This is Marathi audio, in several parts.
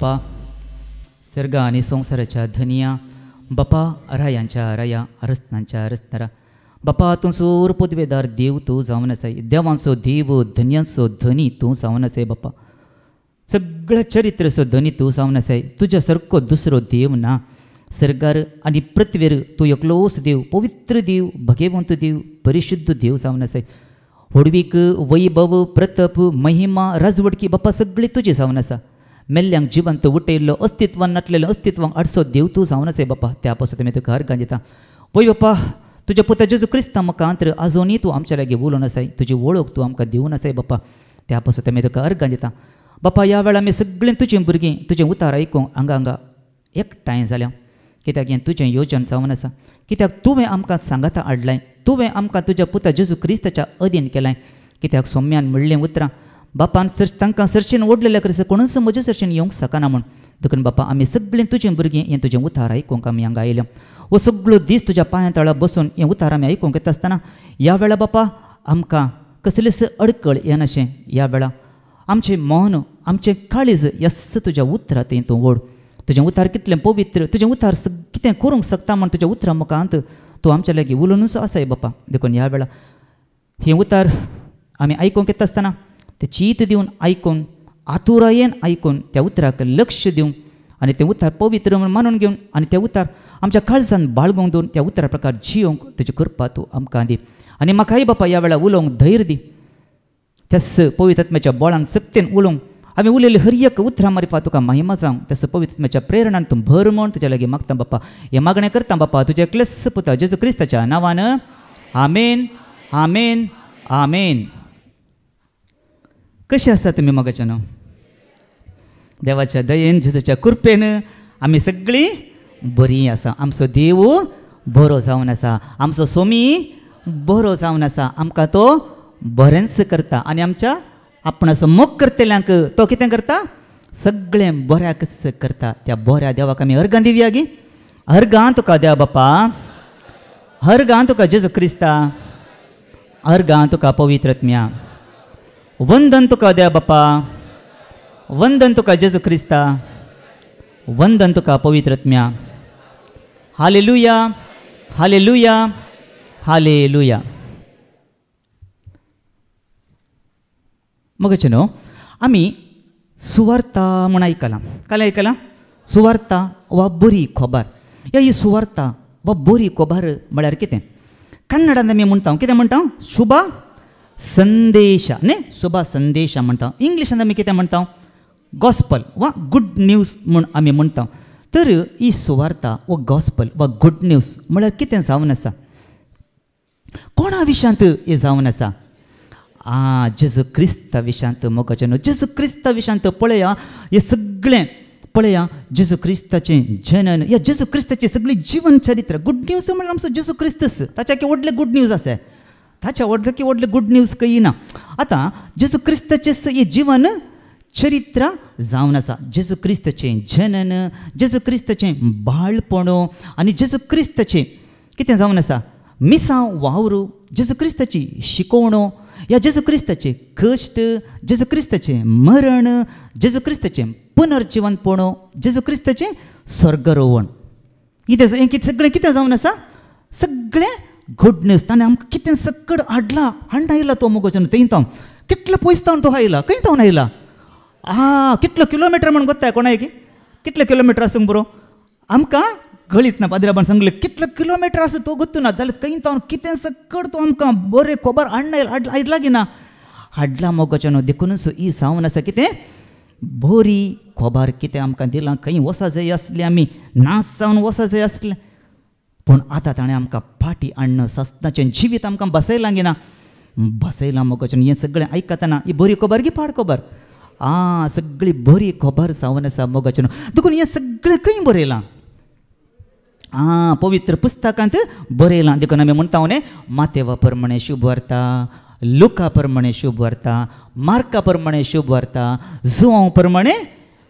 बापा, सर्ग आणि संसाराच्या धनिया, बापा रायांच्या राया, अरस्तांच्या अरस्तारा, बापा तूं सोर पदवेदार देव तूं जावन आसाय, देवांचो देव धन्यांचो धनी तूं जावन आसाय बापा, सगळ्या चरित्राचो धनी तूं जावन आसाय, तुज्या सारको दुसरो देव ना, सर्गार आनी पृथ्वीर तूं एकलोच देव, पवित्र देव, भगवंत देव, परिशुद्ध देव जावन आसाय, होडवीक वैभव प्रताप महिमा राजवडकी बापा सगळी तुजी जावन आसा, मेल्ल्यांक जिवंत उठयल्लो अस्तित्वान नाटलेलो अस्तित्वाक हाडचो देव तूं जावन आसाय बापा, त्या पासून तुमी तुका अर्घ दिता पळय बापा, तुज्या पुता जेजू क्रिस्ता म्हाका अंतर आजूनय तूं आमच्या लागीं उलोवन आसाय, तुजी वळख तूं आमकां दिवन आसाय बापा, त्या पासून तुमी तुका अर्घ दिता बापा, ह्या वेळा आमी सगळीं तुजीं भुरगीं तुजें उतार आयकूंक हांगा एकठांय जाल्या, कित्याक हें तुजें योजन जावन आसा, कित्याक तुवें आमकां सांगाता हाडलाय, तुवें आमकां तुज्या पुता जेजू क्रिस्ताच्या अधीन केलाय, कित्याक सोम्यान म्हणलें उतरां बापान तांकां सरशीन ओडलेल्या करता कोणूच म्हज्या सरशीन येवंक शकना म्हूण, देखून बापा आमी सगळीं तुजीं भुरगीं हें तुजें उतार आयकूंक आमी हांगा आयल्या, वो सगळो दीस तुज्या पांया तळा बसून हें उतार आमी आयकूंक येता आसतना ह्या वेळा बापा आमकां कसलेच अडकळ येनाशें, ह्या वेळा आमचें मन आमचें काळीज यस्स तुज्या उतरांत तूं ओड, तुजें उतार कितलें पवित्र, तुजें उतार कितें करूंक शकता म्हण तुज्या उतरां मुखांत तूं आमच्या लागीं उलोवनूच आसाय बापा, देखून ह्या वेळा हें उतार आमी आयकूंक येता आसतना तें चीत दिवन आयकून आतुरायेन आयकून त्या उतराक लक्ष दिवन आनी तें उतार पवित्र म्हूण मानून घेवन आनी तें उतार आमच्या काळजान बाळगूंक दवरून त्या उतरा प्रकार जियोंक तुजी कृपा तूं आमकां दी, आनी म्हाकाय बापा ह्या वेळा उलोवंक धैर्य दी, त्यास पवित्र आत्म्याच्या बळान सक्तीन उलोवंक आमी उलयले हर एक उतरां मार्फत तुका महिमा जावंक, त्यास पवित्र आत्म्याच्या प्रेरणान तूं भर म्हूण तुज्या लागीं मागता बापा, हें मागणें करता बापा तुज्या एकलेच पुता जेजू क्रिस्ताच्या नांवान, आमेन आमेन आमेन. कशें आसा तुमी मोगाच्या न्हू? देवाच्या दयेन जेजूच्या कृपेन आमी सगळीं बरीं आसा, आमचो देव बरो जावन आसा, आमचो सोमी बरो जावन आसा, आमकां तो बरेंच करता आनी आमच्या आपणाचो मोग करतल्यांक तो कितें करता? सगळें बऱ्याकच करता. त्या बऱ्या देवाक आमी अर्गां दिवया गी. अर्गां तुका देव बापा, अर्गां तुका जेजू क्रिस्ता, अर्गां तुका पवित्र आत्म्या, वंदन तुका देव बापा, वंदन तुका जेजू क्रिस्ता, वंदन तुका पवित्र आत्म्या. Hallelujah hallelujah hallelujah. मग न्हू आमी सुवार्ता म्हूण आयकलां, काल आयकलां सुवार्ता वा बरी खबर. ही सुवार्ता वा बरी खबर म्हळ्यार कितें? कन्नडांत आमी म्हणटा कितें म्हणटा? शुभ संदेश न्ही, शुभ संदेश म्हणटा. इंग्लिशांत आमी कितें म्हणटा? गॉस्पल वा गुड न्यूज म्हूण आमी म्हणटा. तर ही सुवार्ता वा गॉस्पल वा गुड न्यूज म्हळ्यार कितें जावन आसा? कोणा विशयांत हें जावन आसा? जेजू क्रिस्ता विशयांत मोगाचें न्हू. जेजू क्रिस्ता विशयांत पळया, हें सगळें पळया. जेजू क्रिस्ताचें जनन, ह्या जेजू क्रिस्ताची सगळी जीवन चरित्र. गुड न्यूज म्हळ्यार आमचो जेजू क्रिस्तस, ताच्या की व्हडले गुड न्यूज आसा, ताच्या व्हडले की व्हडले गुड न्यूज खंय ना. आतां जेजू क्रिस्ताचें हें जीवन चरित्र जावन आसा. जेजू क्रिस्ताचें जनन, जेजू क्रिस्ताचें बाळपण आनी जेजू क्रिस्ताचें कितें जावन आसा? मिसांव वावरू, जेजू क्रिस्ताची शिकोवणो, ह्या जेजू क्रिस्ताचे कश्ट, जेजू क्रिस्ताचें मरण, जेजू क्रिस्ताचें पुनर्जिवनपण, जेजू क्रिस्ताचें स्वर्गारोहण. कितें सगळें कितें जावन आसा? सगळें गुड न्यूज. ताणें आमकां कितें सकड हाडून आयला तो मोगाचें. थंय तो कितलो पयस जावन तो आयला, खंय जावन आयला? कितलो किलोमिटर म्हण गोत्ताय कोणाय की? कितले किलोमिटर आसूंक बरो आमकां कळीत ना. पाद्राबान सांगलें कितलो किलोमिटर आसा तो गोत्तू ना, जाल्यार खंय जावन कितें सकड तो आमकां बरें खबर हाडला की ना? हाडला मोगाचें न्हू. देखूनच ही जावन आसा कितें बरी खबर. कितें आमकां दिलां? खंय वसा जाय आसली, आमी नाच जावन वसा जाय आसलें, पूण आतां ताणें आमकां फाटी हाडन सस्ताचें जिवीत आमकां बसयलां गी ना. बसयलां मोगाचें. हें सगळें आयकतना ही बरी खबर गी पाड खबर. सगळी बरी खबर जावन आसा मोगाचें न्हू. देखून हें सगळें खंय बरयलां? पवित्र पुस्तकांत बरयलां. देखून आमी म्हणटा न्ही, मातेवा प्रमाणे शुभ वार्ता, लुका प्रमाणे शुभ वार्ता, मार्का प्रमाणे शुभ वार्ता, जुवांव प्रमाणे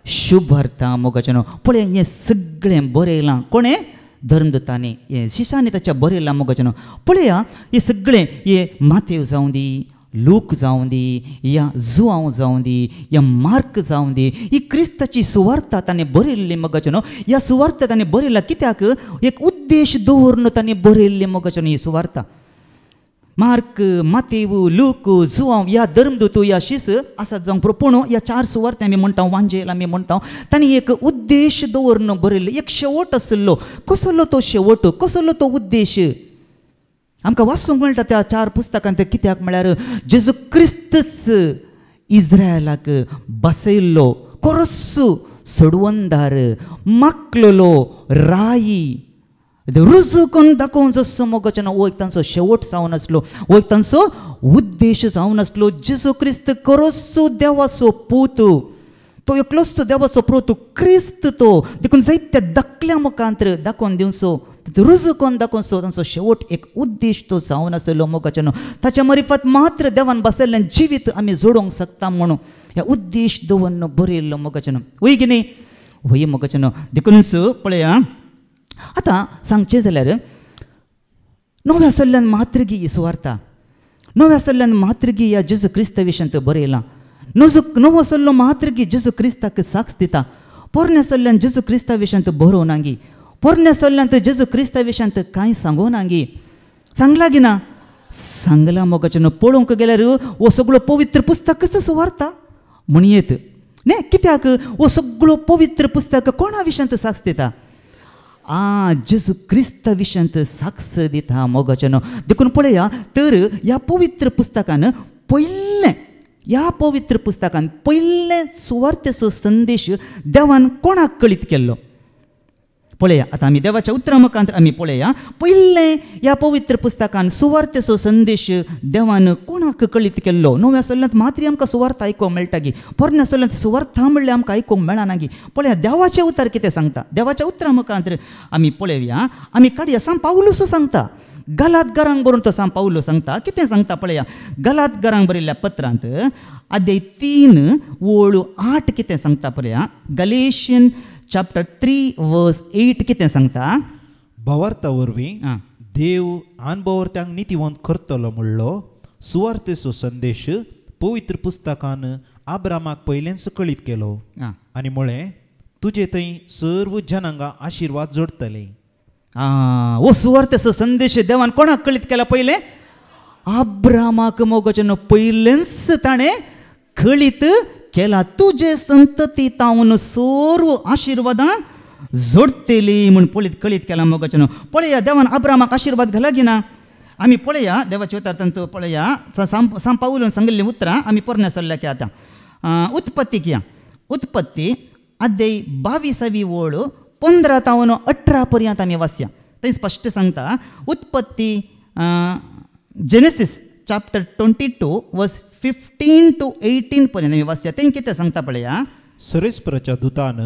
शुभ वार्ता मोगाचें न्हू. पळय हें सगळें बरयलां कोणें? धर्मदूतांनी, हे शिशांनी ताच्या बरयलां मोगाचें न्हू. पळया हें सगळें, हे मातेव जावं दी, लूक जावं दी या जुआंव जावं दी या मार्क जावं दी ही क्रिस्ताची सुवार्ता ताणें बरयल्ली मोगाचें न्हू ह्या सुवार्ता ताणें बरयला कित्याक एक उद्देश दवरून ताणें बरयल्ली मोगाचें न्हू ही सुवार्ता मार्क मातेव लूक जुआंव या धर्मदूत या शिस आसात जावंक पुरो पूण ह्या 4 सुवार्ते आमी म्हणटा वांजेल आमी म्हणटा तांणी एक उद्देश दवरून बरयल्लो एक शेवट आसलो कसलो तो शेवट कसलो तो उद्देश आमकां वाचूंक मेळटा त्या 4 पुस्तकांत कित्याक म्हळ्यार जेजू क्रिस्तच इस्रायलाक बसयल्लो कोरस्सू सोडवंदार मागलेलो राई रुजू करून दाखोवन जसो मोगाचें हो एक तांचो शेवट जावन आसलो हो एक तांचो उद्देश जावन आसलो जेजू क्रिस्त कोरस्सू देवाचो पूत तो एकलोच देवाचो पूत क्रिस्त तो देखून जायत्या धाकल्या मुखांतर दाखोवन दिवचो रुजू करून दाखोवचो तांचो शेवट एक उद्देश तो जावन आसलो मोगाचें ताच्या मरिफत मात्र देवान बसयल्लें जिवीत आमी जोडोवंक शकता म्हणून ह्या उद्देश दवरून बरयल्लो मोगाचें वय की न्ही वय मोगाचें देखूनच पळया आतां सांगचें जाल्यार नव्या सल्ल्यान मात्रगी ही सुवार्ता नव्या सल्ल्यान मात्रगी ह्या जेजू क्रिस्ता विशयांत बरयलां नवो सल्लो मात्रगी जेजू क्रिस्ताक साक्ष दिता पोरण्या सल्ल्यान जेजू क्रिस्ता विशयांत बरोवनांगी पोरण्या सल्ल्यांत जेजू क्रिस्ता विशयांत कांय सांगोनांगी सांगला गी ना सांगला मोगाचें पळोवंक गेल्यार हो सगळो पवित्र पुस्तकच सुवार्ता म्हणयेत न्ही कित्याक हो सगळो पवित्र पुस्तक कोणा विशयांत साक्ष दिता जेजू क्रिस्ता विशयांत साक्ष दिता मोगाचें देखून पळया तर ह्या पवित्र पुस्तकान ह्या पवित्र पुस्तकान पयले सुवार्तेचो संदेश देवान कोणाक कळीत केल्लो पळया आतां आमी देवाच्या उतरा मुखांत आमी पळया पयले ह्या पवित्र पुस्तकान सुवार्तेचो संदेश देवान कोणाक कळीत केल्लो नव्या सल्ल्यांत मात्री आमकां सुवार्थ आयकोंक मेळटा गी पोरण्या सल्ल्यांत सुवार्था म्हणल्यार आमकां आयकोंक मेळना गी पळया देवाचें उतर कितें सांगता देवाच्या उतरा मुखांत आमी पळयया आमी काडया सांग पावलूस सांगता गलातकारांक बरोवन तो सांग पावलो सांगता कितें सांगता पळया गलातकारांक बरयल्ल्या पत्रांत अध्याय 3 ओळ 8 कितें सांगता पळया गलेशियन चॅप्टर 3 वर्स 8 कितें सांगता भावार्था वरवीं देव अनभवर्त्यांक नितिवंत करतलो म्हणलो सुवार्तेचो संदेश पवित्र पुस्तकान आब्रामाक पयलेंच कळीत केलो आनी म्हळें तुजे थंय सर्व जनांगा आशिर्वाद जोडतले हो सुवार्तेचो संदेश देवान कोणाक कळीत केला पयले आब्रामाक मोगाचें पयलेंच ताणें कळीत केला तुजे संतती तावन सर्व आशिर्वादां जोडतली म्हूण पळयत कळीत केला मोगाचें पळया देवान आब्रामाक आशिर्वाद घाला गी ना आमी पळया देवाच्या उतरांत पळया सांग पावलून सांगिल्लीं उतरां आमी पोरण्या सल्ल्या की आतां उत्पत्ती अध्याय 22वी ओळ 15 तावन 18 पर्यंत आमी वाचया थंय स्पश्ट सांगता उत्पत्ती जेनेसीस चॅप्टर 22 वर्स 15 to 18 पर्यंत आमी वाचया थंय कितें सांगता पळया सरेस्पराच्या दुतान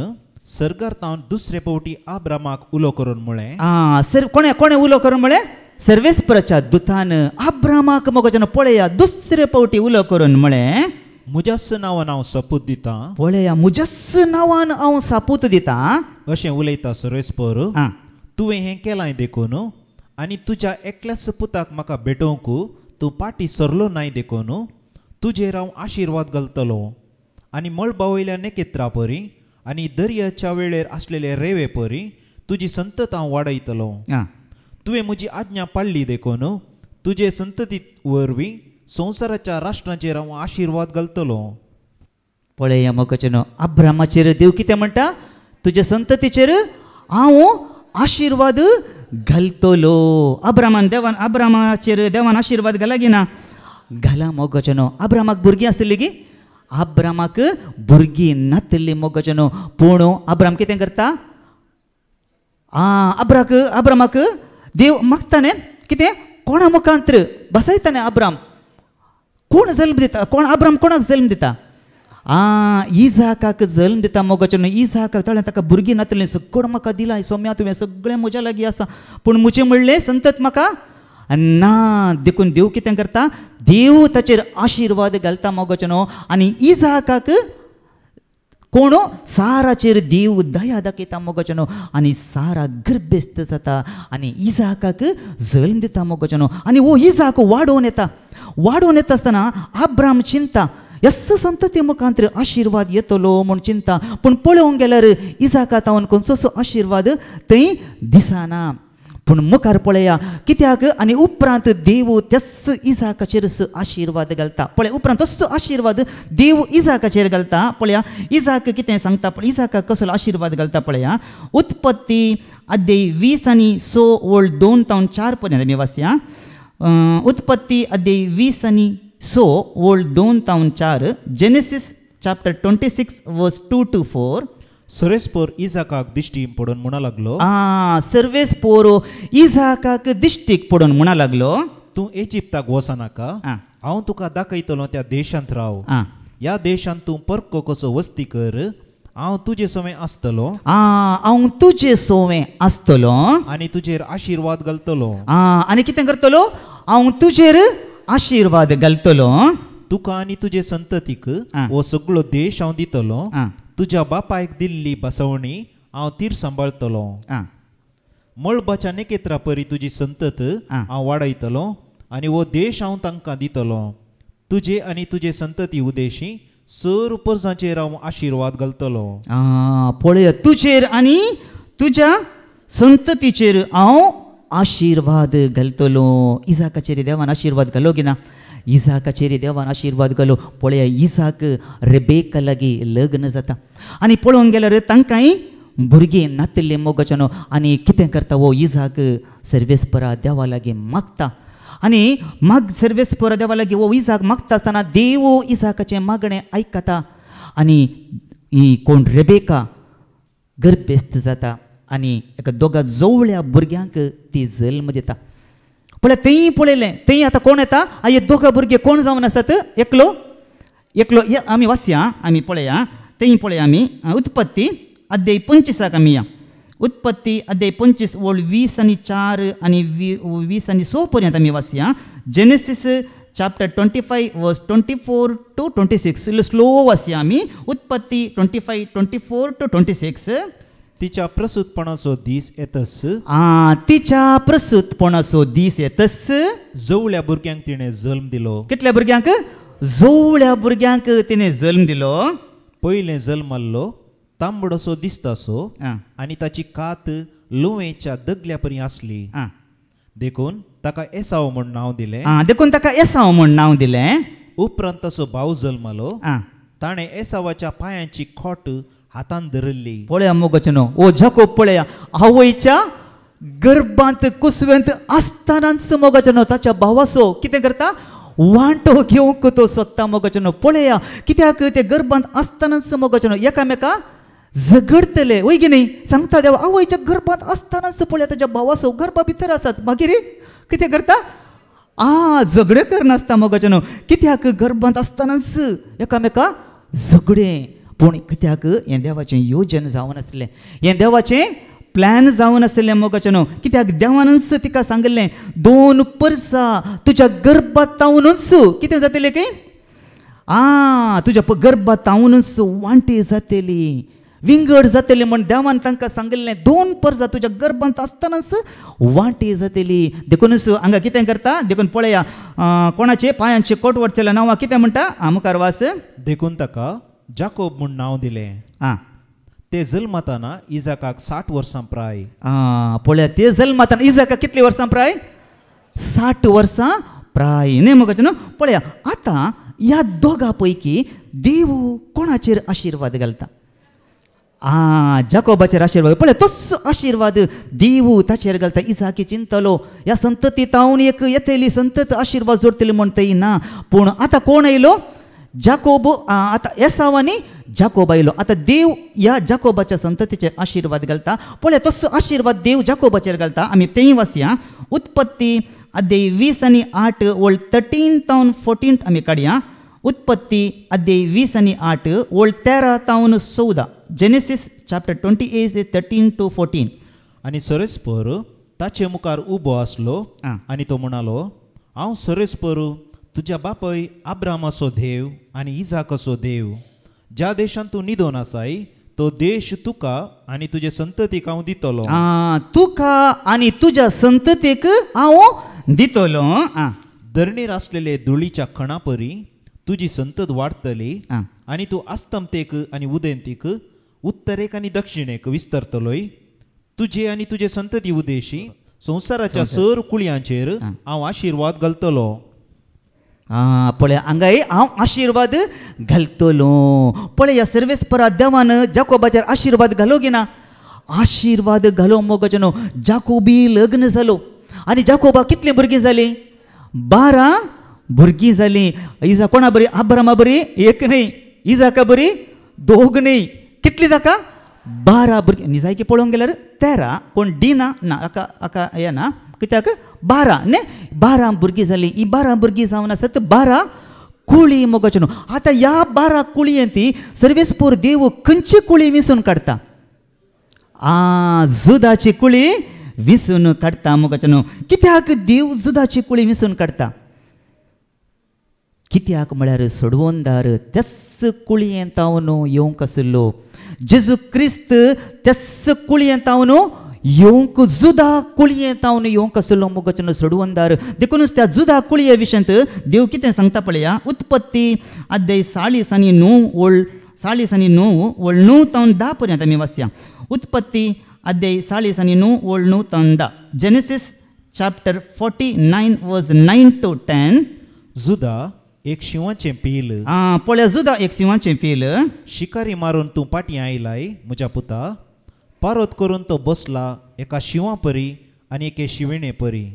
सरकार तावन दुसरे पावटी आब्रामाक उलो करून म्हळें कोणे उलो करून म्हळें सर्वेस्पराच्या दुतान आब्रामाक मोगाचें पळया दुसरे पावटी उलो करून म्हळें मुजस्स नांवान हांव सपूत दिता पळया मुजस्स नांवान हांव सापूत दिता अशें उलयता सर्वेस्पर तुवें हें केलां देखून आनी तुज्या एकल्याच पुताक म्हाका भेटोवंक तूं पाटी सरलो नाय देखून तुजेर हांव आशिर्वाद घालतलो आनी मळबावयल्या नेकेत्रा परी आनी दर्याच्या वेळेर आसलेले रेवे परी तुजी संतत हांव वाडयतलो तुवें म्हजी आज्ञा पाळ्ळी देखून तुजे संतती वरवीं संवसाराच्या राष्ट्रांचेर हांव आशिर्वाद घालतलो पळया मोगाचें अब्रामाचेर देव कितें म्हणटा तुजे संततीचेर हांव आशिर्वाद घालतलो अब्रामाचेर देवान आशिर्वाद घाला गी ना घाला मोगाचें अब्रामाक भुरगीं आसतलीं गी अब्रामाक भुरगीं नासतलीं मोगाचें पूण अब्राम कितें करता अब्रामाक देव मागताने कितें कोणा मुखांतर बसयताने अब्राम कोण जल्म दिता कोण अब्राम कोणाक जल्म दिता इजाकाक जल्म दिता मोगाचें इजाकाक ताणें ताका भुरगीं नातलीं सगळें म्हाका दिलां सोम्या तुवें सगळें म्हज्या लागीं आसा पूण म्हजें म्हणलें संतत म्हाका ना देखून देव कितें करता देव ताचेर आशिर्वाद घालता मोगाचें आनी इजाकाक कोण साराचेर देव दया दाखयता मोगाचें आनी सारा गर्भेस्त जाता आनी इजाकाक जल्म दिता मोगाचें आनी हो इजाक वाडोवन येता वाडून येता आसतना अब्राम चिंता यस्स संतती मुखांतर आशिर्वाद येतलो म्हूण चिंता पूण पळोवंक गेल्यार इजाका तावन खंयचोसो आशिर्वाद थंय दिसना पूण मुखार पळया कित्याक आनी उपरांत देव त्याच इजाकाचेर आशिर्वाद घालता पळय उपरांत तसो आशिर्वाद देव इजाकाचेर घालता पळया इजाक कितें सांगता पळय इजाकाक कसलो आशिर्वाद घालता पळया उत्पत्ती अध्याय 20 आनी 6 ओळ 2 तावन 4 पर्यंत आमी वाचया उत्पत्ती अध्याय 20 आनी 6 ओळ 2 तावन 4 जेनेसीस चॅप्टर 26 वर्स 2 to 4 सर्वेस्पोर इजाकाक दिश्टी पडून म्हणा लागलो सर्वेस्पोर इजाकाक दिश्टीक पडून म्हणा लागलो तूं इजिप्ताक वचनाका हांव तुका दाखयतलो त्या देशांत राव ह्या देशांत तूं पर्क कसो वस्ती कर हांव तुजे सोवें आसतलो हांव तुजे सोवें आसतलो आनी तुजेर आशिर्वाद घालतलो आनी कितें करतलो हांव तुजेर आशिर्वाद घालतलो तुका आनी तुजे संततीक हो सगळो देश हांव दितलो तुज्या बापायक दिल्ली बसवणी हांव तीर सांबाळतलो मळबाच्या नेकेत्रा परी तुजी संतत हांव वाडयतलो आनी हो देश हांव तांकां दितलो तुजे आनी तुजे संतती उदेशी सर परजांचेर हांव आशिर्वाद घालतलो पळय तुजेर आनी तुज्या संततीचेर हांव आशिर्वाद घालतलो इजाकाचेर देवान आशिर्वाद घालो की ना इजाकाचेर देवान आशिर्वाद घालो पळया इजाक रेबेका लागीं लग्न जाता आनी पळोवंक गेल्यार तांकांय भुरगीं नातिल्ले मोगाच्यानो आनी कितें करता वो इजाक सर्वेस्परा देवा लागीं मागता आनी सर्वेस्परा देवा लागीं वो इजाक मागता आसतना देव इजाकाचें मागणें आयकता आनी ही कोण रेबेका गर्भेस्त जाता आनी एका दोगा जवळ्या भुरग्यांक ती जल्म दिता पळय थंय पळयलें थंय आतां कोण येता हे दोगा भुरगे कोण जावन आसात एकलो आमी वाचया आमी पळया थंय पळया आमी उत्पत्ती अध्याय 25 आमी या उत्पत्ती अध्याय 25 ओळ 20 आनी 4 आनी 20 आनी 6 पर्यंत आमी वाचया जेनेसीस चॅप्टर 25 वर्स 24 to 26 स्लो वाचया आमी उत्पत्ती 25 24 to 26 तिच्या प्रसूतपणाचो दीस येतस तिच्या प्रसूतपणाचो दीस येतस जवळ्या भुरग्यांक तिणें जल्म दिलो कितल्या भुरग्यांक जवळ्या भुरग्यांक तिणें जल्म दिलो पयलें जल्माल्लो तांबडोसो दिसतासो आनी ताची कात लोवेच्या दगल्या परी आसली देखून ताका एसाव म्हूण नांव दिलें देखून ताका एसाव म्हूण नांव दिलें उपरांत ताचो भाव जल्मालो ताणें एसावाच्या पांयांची खोट हातान धरली पळया मोगचनो ओ जाकोब पळया आवयच्या गर्भांत कुसवेंत आसतनाच मोगचनो ताच्या भावाचो कितें करता वांटो घेवंक तो सोदता मोगचनो पळया कित्याक ते गर्भांत आसतनाच मोगचनो एकामेका झगडतले वय गे न्ही सांगता देवा आवयच्या गर्भांत आसतनाच पळया ताच्या भावाचो गर्भा भितर आसात मागीर कितें करता झगडे करनासता मोगचनो कित्याक गर्भांत आसतनाच एकामेका झगडे पूण कित्याक हें देवाचें योजन जावन आसलें हें देवाचें प्लॅन जावन आसलें मोगाचेनो कित्याक देवानच तिका सांगलें 2 वर्सां तुज्या गर्भातावनूच कितें जातलें की तुज्या गर्भातावनूच वांटी जातली विंगड जातली म्हण देवान तांकां सांगलें 2 वर्सां तुज्या गर्भांत आसतनाच वांटी जातली देखूनच हांगा कितें करता देखून पळया कोणाचे पांयांचे कोटवटचें नांवां कितें म्हणटा मुखार वाच देखून ताका जाकोब म्हूण नांव दिलें ते जल्मताना इजाकाक 60 वर्सां प्राय पळया ते जल्मताना इजाकाक कितली वर्सां प्राय 60 वर्सां प्राय न्ही मोगाचेनो पळया आतां ह्या दोगां पैकी देव कोणाचेर आशिर्वाद घालता जाकोबाचेर आशिर्वाद पळय तोच आशिर्वाद देव ताचेर घालता इजाकी चिंतलो ह्या संतती तावन एक येतली संतत आशिर्वाद जोडटली म्हणटय ना पूण आतां कोण येयलो जाकोब आतां एसावानी जाकोब आयलो आतां देव ह्या जाकोबाच्या संततीचेर आशिर्वाद घालता पळय तसो आशिर्वाद देव जाकोबाचेर घालता आमी तेंय वाचया उत्पत्ती अध्याय 20 आनी 8 ओळ 13 तावन 14 आमी काडया उत्पत्ती अध्याय 20 आनी 8 ओळ 13 तावन 14 जेनेसीस चॅप्टर 28 13 to 14 आनी सरेस्पर ताचे मुखार उबो आसलो आनी तो म्हणालो हांव सरेस्पर तुज्या बापय अब्रामाचो देव आनी इजाकाचो देव ज्या देशांत तूं न्हिदोन आसाय तो देश तुका आनी तुजे संततीक हांव दितलो तुका आनी तुज्या संततीक हांव दितलो धरणीर आसलेले धुळीच्या खणा परी तुजी संतत वाडतली आनी तूं आस्तमतेक आनी उदेंतीक उत्तरेक आनी दक्षिणेक विस्तरतलोय. तुजे आनी तुजे संतती उदेशी संवसाराच्या सर कुळयांचेर हांव आशिर्वाद घालतलो. पळय हांगाय हांव आशिर्वाद घालतलो. पळय ह्या सर्वेस्परा देवान जाकोबाचेर आशिर्वाद घालो की ना. आशिर्वाद घालो मोगजनो. जाकोबी लग्न जालो आनी जाकोबा कितलीं भुरगीं जालीं? 12 भुरगीं जालीं. इजा कोणा बरी? अब्रामा बरी एक न्ही, इजाका बरी 2 न्ही, कितलीं ताका? 12 भुरगीं. निजायकी पळोवंक गेल्यार 13 कोण डिना ना आका आका हें ना कित्याक 12 न्ही 12 भुरगीं जालीं. ही 12 भुरगीं जावन आसत 12 कुळी मोगचनो. आतां ह्या 12 कुळयेंती सर्वेस्पोर देव खंयची कुळी विंसून काडटा? जुदाची कुळी विंसून काडटा मोगचनो. कित्याक देव जुदाची कुळी विंसून काडटा? कित्याक म्हळ्यार सोडवोनदार त्याच कुळयेंत तावन येवंक आसलो. जेजू क्रिस्त त्याच कुळयेंत तावन येवंक जुदा कुळयेंत तावन येवंक आसलो मोगचनो सोडवोनदार. देखूनच त्या जुदा कुळये विशयंत देव कितें सांगता पळया. उत्पत्ती अध्याय 40 आनी 9 ओळ 40 आनी 9 ओळ 9 तावन 10 पर्यंत आमी वाचया. उत्पत्ती अध्याय 40 आनी 9 ओळ 9 तावन 10. जेनेसीस चॅप्टर 49 वर्स 9 to 10. जुदा एक शिवाचें पील. पळया जुदा एक शिवाचें पील. शिकारी मारून तूं पाटी आयलाय म्हज्या पुता. पारोत करून तो बसला एका शिवा परी आनी एके शिविणे परी.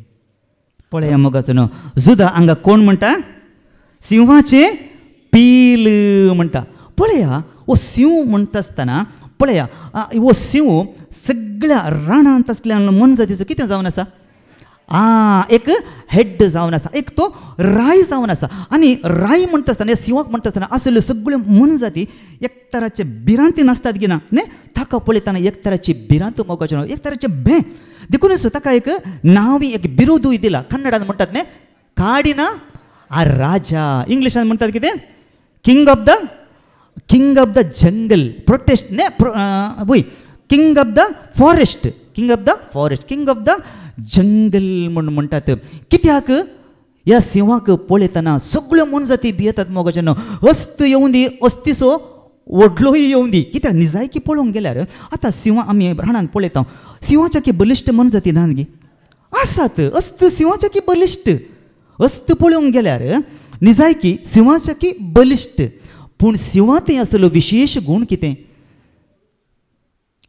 पळया मोगाचो जुदा हांगा कोण म्हणटा? सिंहाचे पील म्हणटा. पळया हो सिंह म्हणटा आसतना पळया हो सिंह सगळ्या रानांत आसल्या मनजातीचो कितें जावन आसा? एक हेड जावन आसा, एक तो राय जावन आसा. आनी राय म्हणटा आसतना सिंहाक म्हणटा आसतना आसल्यो सगळ्यो मनजाती एक तराचे भिरांती नासतात की ना न्ही. ताका पळयतना एक तराची भिरांत मोगाचो एक तराचे भे. देखूनच ताका एक नांवी एक बिरुदूय दिला. कन्नडांत म्हणटात न्ही काडिना राजा. इंग्लिशांत म्हणटात कितें? King of the jungle prostate न्ही वय king of the forest. King of the forest king of the jungle म्हणून म्हणटात. कित्याक ह्या सिंहाक पळयतना सगळ्यो मनजाती भियेतात मोगाचें. अस्त येवं दी अस्तिसो व्हडलोय येवं दी. कित्याक निजायकी पळोवंक गेल्यार आतां सिंह आमी रानांत पळयता. सिंहाच्या की बलिश्ट मनजाती ना गे आसात. अस्त सिंहाच्या की बलिश्ट अस्त पळोवंक गेल्यार निजायकी सिंहाच्या की बलिश्ट. पूण सिंहांतय आसलो विशेश गूण कितें?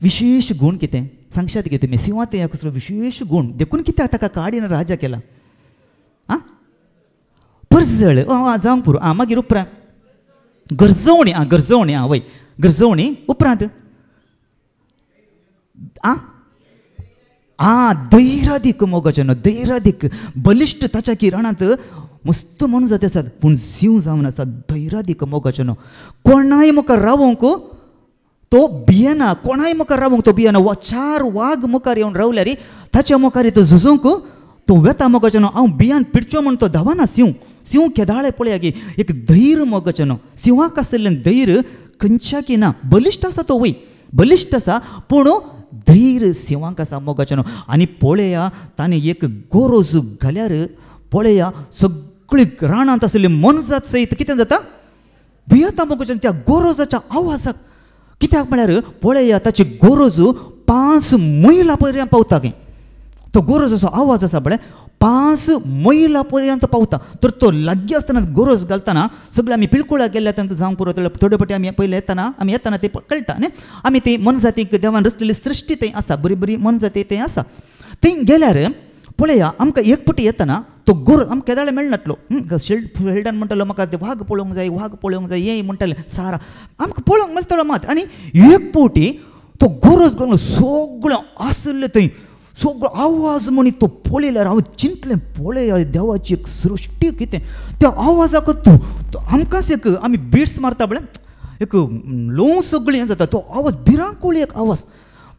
विशेष गूण कितें सांगशात की तुमी? सिंहांतय आसलो विशेष गूण. देखून कित्याक ताका काडीन राजा केला? परजळ जावंक पुरो. मागीर उपरांत गरजवणी. गरजवणी वय गरजवणी उपरांत दैरादीक मोगाचें दैरादीक बलिश्ट ताच्या की रानांत मस्त म्हणून जाता आसात. पूण सिंह जावन आसा दैरादीक मोगाचें. कोणाय मुखार रावोंक तो भियेना. कोणाय मुखार रावंक तो भियेना. 4 वाघ मुखार येवन रावल्यार ताच्या मुखार तो झुजोंक तो वेता मोगाचें. हांव भियान पिडचो म्हूण तो धावना. सिंह केदाळे पळया की एक धैर्य मोगाचें. सिंहाक आसलेलें धैर्य खंयच्या की ना. बलिश्ट आसा तो वय बलिश्ट आसा पूण धैर्य सिंहाक आसा मोगाचें. आनी पळया ताणें एक गोरोज घाल्यार पळया सगळी रानांत आसलेली मनजात सयत कितें जाता? भियेता मोगाचें त्या गोरोजाच्या आवाजाक. कित्याक म्हळ्यार पळया ताची गोरोज 5 मैला पर्यंत पावता. तो गोरोजाचो आवाज आसा पळय 5 मैला पर्यंत पावता. तर तो लागीं आसतना गोरोज घालतना सगळे आमी पिळकुळा गेल्या तेन्ना जावंक पुरो थोडे फावटी आमी पयले येताना ते कळटा न्ही. आमी ती मनजातीक देवान रचलेली सृश्टी थंय आसा. बरी बरी मनजाती थंय आसा. थंय गेल्यार पळया आमकां एक फावटी येताना तो गोर आमकां केदाळे मेळनातलो. शेल्डान म्हणटालो म्हाका ते वाघ पळोवंक जाय हें म्हणटालें सारा आमकां पळोवंक मेळटलो मात. आनी एक फावटी तो गोरोज घालून सगळो आसले थंय सगळो आवाज म्हणी तो पळयल्यार हांव चिंतलें पळय देवाची एक सृश्टी कितें. त्या आवाजाक तो आमकांच एक आमी बिट्स मारता पळय एक लो सगळीं हें जाता. तो आवाज भिरांकूळ एक आवाज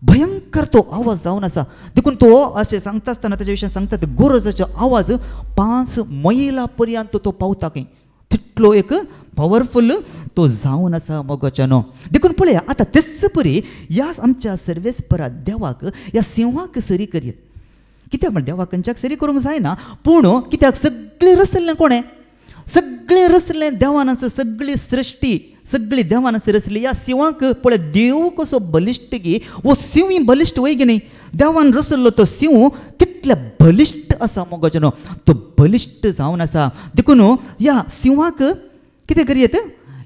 भयंकर तो आवाज जावन आसा. देखून तो अशें सांगता आसतना ताच्या विशयी सांगता ते गोरोजाचो आवाज 5 मैला पर्यंत तो पावता खंय. तितलो एक पावरफूल तो जावन आसा मोगाचें. देखून पळया आतां तेच परी ह्या आमच्या सर्वेस्परा देवाक ह्या सिंहाक सरी करीत. कित्याक म्हण देवाक खंयच्याक सरी करूंक जायना. पूण कित्याक सगळे रचले कोणे सगळे रचले देवानाचं सगळी सृष्टी सगळी देवानाचं रचली या शिवांक पळय देव कसो बलिश्ट गी वो शिव ही बलिश्ट वय गे नाही देवान रचलो तो शिव कितल्या बलिश्ट असा मोगाचनो तो बलिश्ट जावन आसा देखून या शिवाक कितें करयत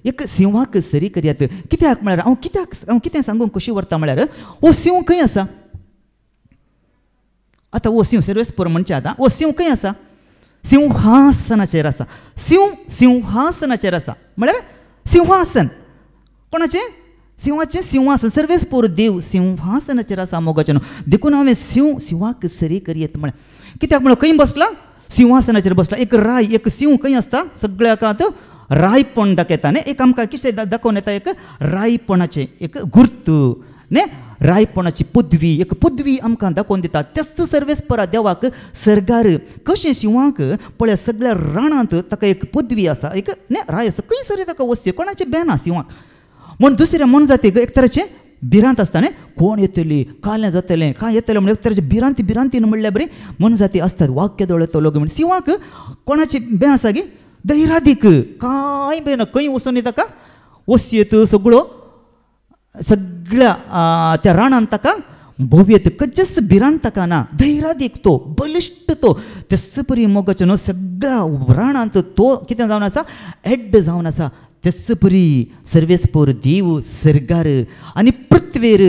एक शिवाक सरी करयात कित्याक म्हळ्यार हांव कितें सांगूंक कशी व्हरता म्हळ्यार वो शिव खंय आसा आतां वो शिव सर्वेस्पर म्हणचे आतां वो शिव खंय आसा सिंहासनाचेर आसा सिंहासनाचेर आसा म्हळ्यार सिंहासन कोणाचें शिवाचें सिंहासन सर्वेस्पर देव सिंहासनाचेर आसा मोगाचें देखून हांवें शिवाक सरी करयत म्हळ्यार कित्याक म्हळ्यार खंय बसला सिंहासनाचेर बसला एक राय एक शिव खंय आसता सगळ्याक रायपण दाखयता न्ही एक आमकां कितें दाखोवन येता एक रायपणाचें एक गुर्त न्ही रायपणाची पदवी आमकां दाखोवन दिता तेच सर्वेस्परा देवाक सरगार कशें शिवाक पळय सगळ्या राणांत ताका एक पदवी आसा एक न्ही राय आसा खंय सरी ताका वचचें कोणाचें बेन शिवाक म्हण दुसऱ्या मन जातीक एक तराचें भिरांत आसता न्ही कोण येतली कालें जातलें काय येतलें म्हण एक तराचें भिरांतीन म्हणल्यार बरी मन जाती आसतात वाक्य दोळेतो लोक म्हण शिवाक कोणाचें बेन आसा गे धैर्यादीक कांय बेन खंय वचून ताका वस्येत सगळ्या त्या राणान ताका भोवयेत खंयचेच भिरांत ताका ना धैर्यादीक तो बलिश्ट तो तेच परी मोगाचो न्हू सगळ्या राणांत तो कितें जावन आसा एड्ड जावन आसा तेच परी सर्वेस्पर देव सरगार आनी पृथ्वीर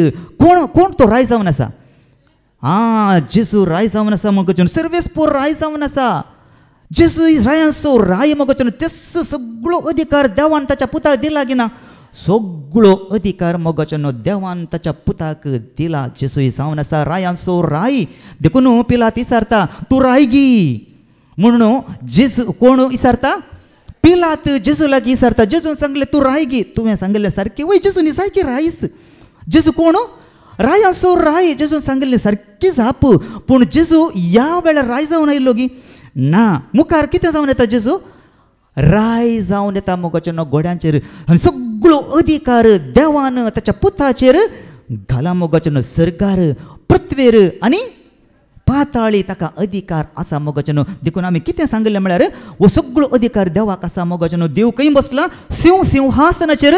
कोण तो राय जावन आसा जेजू राय जावन आसा मोगाचो सर्वेस्पर राय जावन आसा जेजू रायांचो राय मोगाचो तेच सगळो अधिकार देवान ताच्या पुताक दिला गी ना सगळो अधिकार मोगाचो देवान ताच्या पुताक दिला जेजू जावन आसा रायांचो राय देखून पिलात विचारता तूं राय गी म्हणून जेजू कोण विचारता पिलात जेजू लागीं विचारता जेजून सांगलें तूं राय गी तुवें सांगलें सारकें वय जेजूनी सारकी रायस जेजू कोण रायांचो राय जेजून सांगलें सारकी जाप पूण जेजू ह्या वेळार राय जावन आयिल्लो गी ना मुखार कितें जावन येता जेजू राय जावन येता मोगाचें गोड्यांचेर आनी सगळो अधिकार देवान ताच्या पुताचेर घाला मोगाचें सरगार पृथ्वीर आनी पाताळी ताका अधिकार आसा मोगाचें देखून आमी कितें सांगलें म्हळ्यार हो सगळो अधिकार देवाक आसा मोगाचें देव खंय बसला सिंहासनाचेर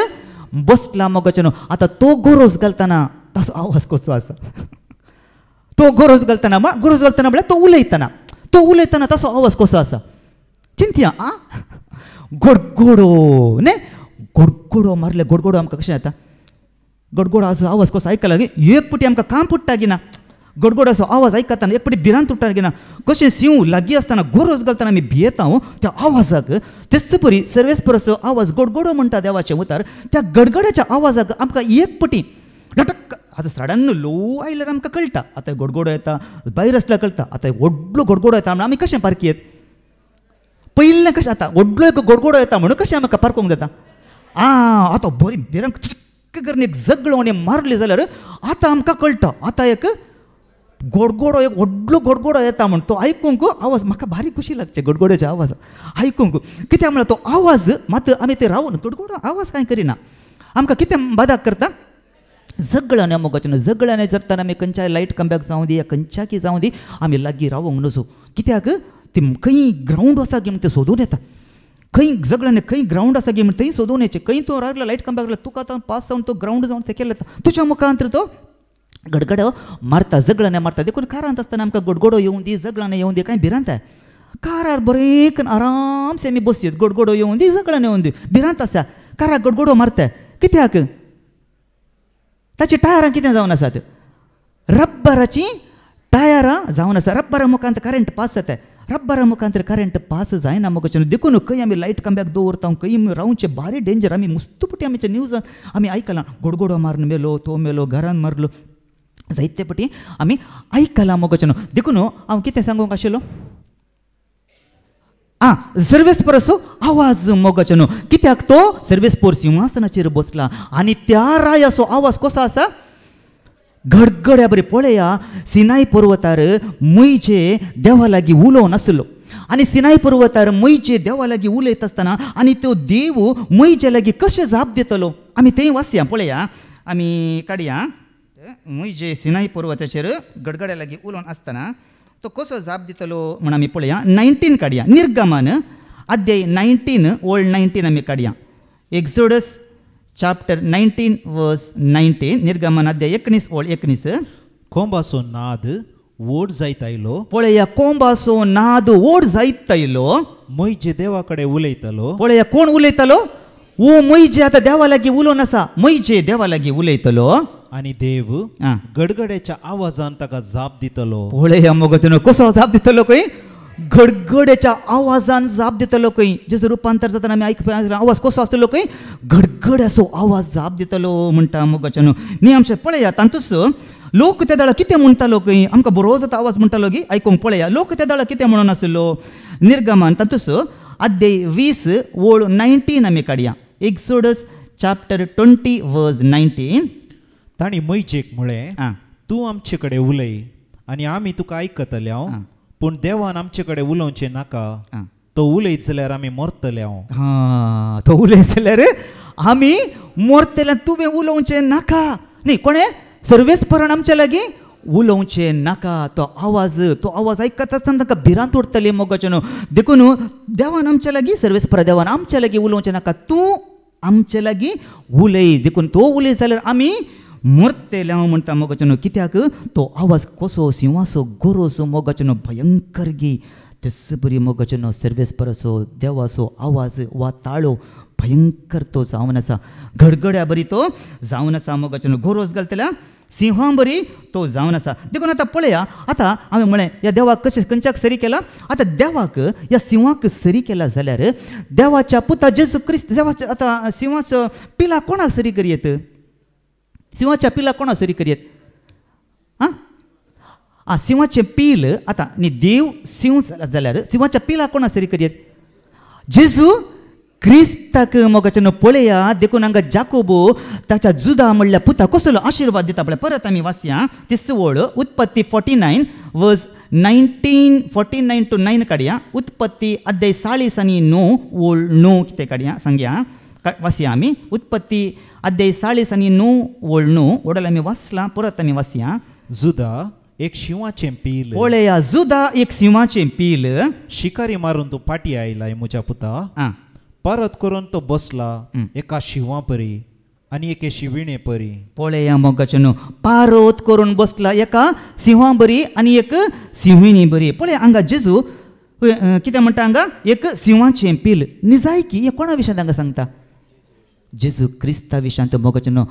बसला मोगाचें आतां तो गरज घालतना ताचो आवाज कसो आसा तो गरज घालतना म्हळ्यार तो उलयतना ताचो आवाज कसो आसा चिंतया गडगडो न्ही गडगडो मारले गडगडो आमकां कशें येता गडगडो आवाज कसो आयकला गे एक पटी आमकां काम पडटा गी ना गडगडाचो आवाज आयकतना एक पटी भिरांत उठटा गे ना कशें शिव लागीं आसतना गरज घालतना आमी भियेता त्या आवाजाक तेच परी सर्वेस्पराचो आवाज गडगडो म्हणटा देवाचे उतार त्या गडगड्याच्या आवाजाक आमकां एक पटी घटक आतां सडन लो आयल्यार आमकां कळटा आतां गडगडो येता भायर आसल्यार कळटा आतां व्हडलो गडगडो येता म्हणून आमी कशें पारकी पयलें कशें आतां व्हडलो एक गडगडो येता म्हणून कशें आमकां पारकोंक जाता आतां बरी भिरांत चिक्क करून एक झगडो आनी मारली जाल्यार आतां आमकां कळटा आतां एक गडगडो एक व्हडलो गडगडो येता म्हण तो आयकूंक आवाज म्हाका भारी खुशी लागचे गडगड्याचे आवाज आयकूंक कित्याक म्हळ्यार तो आवाज मात आमी ते रावन गडगडो आवाज कांय करिना आमकां कितें बादाक करता झगड्याने मोगाचें झगड्याने जर आमी खंयच्याय लायट कम्बॅक जावं दी या खंयच्याकी जावं दी आमी लागीं रावंक नजो कित्याक ते खंय ग्रावंड आसा गे म्हण ते सोदून येता खंय झगड्याने खंय ग्रावंड आसा गे म्हण थंय सोदून येचें खंय तो रावलो लायट कम्बॅक लागलो तुका आतां पास जावन तो ग्रावंड जावन सेकेल येता तुज्या मुखांतर तो गडगडो मारता झगड्याने मारता देखून कारांत आसतना आमकां गडगडो येवं दी झगड्याने येवं दी कांय भिरांत कारार बरें आरामसे आमी बसयत गडगडो येवं दी झगड्याने येवं दी भिरांत आसा काराक गडगडो मारता कित्याक ताची टायरां कितें जावन आसात रब्बराची टायरां जावन आसा रब्बरा मुखांत करंट पास जाता रब्बरा मुखांतर करंट पास जायना मोगाचें देखून खंय आमी लायट कम्बॅक दवरता खंय रावचें बारी डेंजर आमी मुस्तपुटी आमच्या न्यूजान आमी आयकलां गडगडो मारून मेलो तो मेलो घरान मारलो जायते पटी आमी आयकलां मोगाचें देखून हांव कितें सांगूंक आशिल्लो सर्वेस्पराचो आवाज मोगाचें कित्याक तो सर्वेस्पर सिंहासनाचेर बसला आनी त्या रायाचो आवाज कसो आसा गडगड्या बरी पळया सिनाय पर्वतार मैचे देवा लागीं उलोव नासलो आनी सिनाय पर्वतार मैचे देवा लागीं उलयत आसतना आनी तो देव मैचे लागीं कशें जाप दितलो आमी थंय वाचया पळया आमी काडया मैचे सिनाय पर्वताचेर गडगड्या लागीं उलोवन आसतना तो कसो जाप दितलो म्हण आमी पळया 19 काडया निर्गमन अध्याय 19 ओल्ड 19 आमी काडया एक्सोडस चॅप्टर 19 वर्स 19 निर्गमन अध्याय 19 ओल्ड 19 कोंबासो नाद वोड जायत आयलो पळया कोंबासो नाद ओड जायत आयलो मोइजे देवा कडेन उलयतलो पळया कोण उलयतलो ओ मोइजे आतां देवा लागीं उलोवन आसा मोइजे देवा लागीं उलयतलो आनी देव गडगड्याच्या आवाजान ताका जाप दितलो पळया मोगचनो कसो जाप दितलो खंय गडगड्याच्या आवाजान जाप दितलो खंय जेजो रुपांतर जाताना आमी आयकपा आवाज कसो आसतलो खंय गडगड्याचो आवाज जाप दितलो म्हणटा मोगचनो न्ही आमचे पळया तांतूच लोक त्या दाळा कितें म्हणटालो खंय आमकां बरो जाता आवाज म्हणटालो गी आयकूंक पळया लोक त्या दाळा कितें म्हणून आसलो निर्गमन तांतूच अध्याय 20 ओळ 19 आमी काडया एक्सोडस चॅप्टर 20 वर्स 19 ताणी मोइजेक म्हळें तूं आमचे कडेन उलय आनी आमी तुका आयकतले हांव पूण देवान आमचे कडेन उलोवचें नाका तो उलयत जाल्यार आमी मरतले हांव तो उलयत जाल्यार आमी मरतले तुवें उलोवचें नाका न्ही कोणें सर्वेस्परान आमच्या लागीं उलोवचें नाका तो आवाज आयकता आसतना ताका भिरांत उरतली मोगाचें देखून देवान आमच्या लागीं सर्वेस्परा देवान आमच्या लागीं उलोवचें नाका तूं आमच्या लागीं उलय देखून तो उलयत जाल्यार आमी मरतले हांव म्हणटा मोगाचें कित्याक तो आवाज कसो सिंहाचो गोरोसो मोगाचें भयंकर गी तेच बरी मोगाचें सर्वेस्पराचो देवाचो आवाज वा ताळो भयंकर तो जावन आसा गडगड्या बरी तो जावन आसा मोगाचें गोरोस घालतल्या सिंहां बरी तो जावन आसा देखून आतां पळया आतां हांवें म्हळें ह्या देवाक कशें खंयच्याक सरी केला आतां देवाक ह्या सिंहाक सरी केला जाल्यार देवाच्या पुता जेजू क्रिस्त देवाच्या आतां सिंहाचो पिला कोणाक सरी करयेत सिंहाच्या पिला कोणाक सरी करयेत सिंहाचें पील आतां न्ही देव सिंह जाल्यार सिंहाच्या पिला कोणाक सरी करयेत जेजू क्रिस्ताक मोगाचें पळया देखून हांगा जाकोबो ताच्या जुदा म्हणल्या पुता कसलो आशिर्वाद दिता पळय परत आमी वाचया तिसरी ओळ उत्पत्ती 49 वर्स 19 49 to 9 काडया उत्पत्ती अध्याय 40 आनी 9 ओळ 9 कितें काडया सांगया वाचया आमी उत्पत्ती अध्याय 40 आनी 9 ओळ 9 ओडल आमी वाचला परत आमी वाचया जुदा एक शिवाचें पील पळया जुदा एक सिंहाचें पील शिकारी मारून तो फाटी आयलाय म्हज्या पुता परत करून तो बसला एका शिवा परी आनी एके शिविणे परी पळया मोगाचें पारोत करून बसला एका सिंहा बरी आनी एक सिंहिणी बरी पळया हांगा जेजू कितें म्हणटा हांगा एक सिंहाचें पील निजायकी हें कोणा विशयान हांगा सांगता जेजू क्रिस्ता विशयांत मोगाचें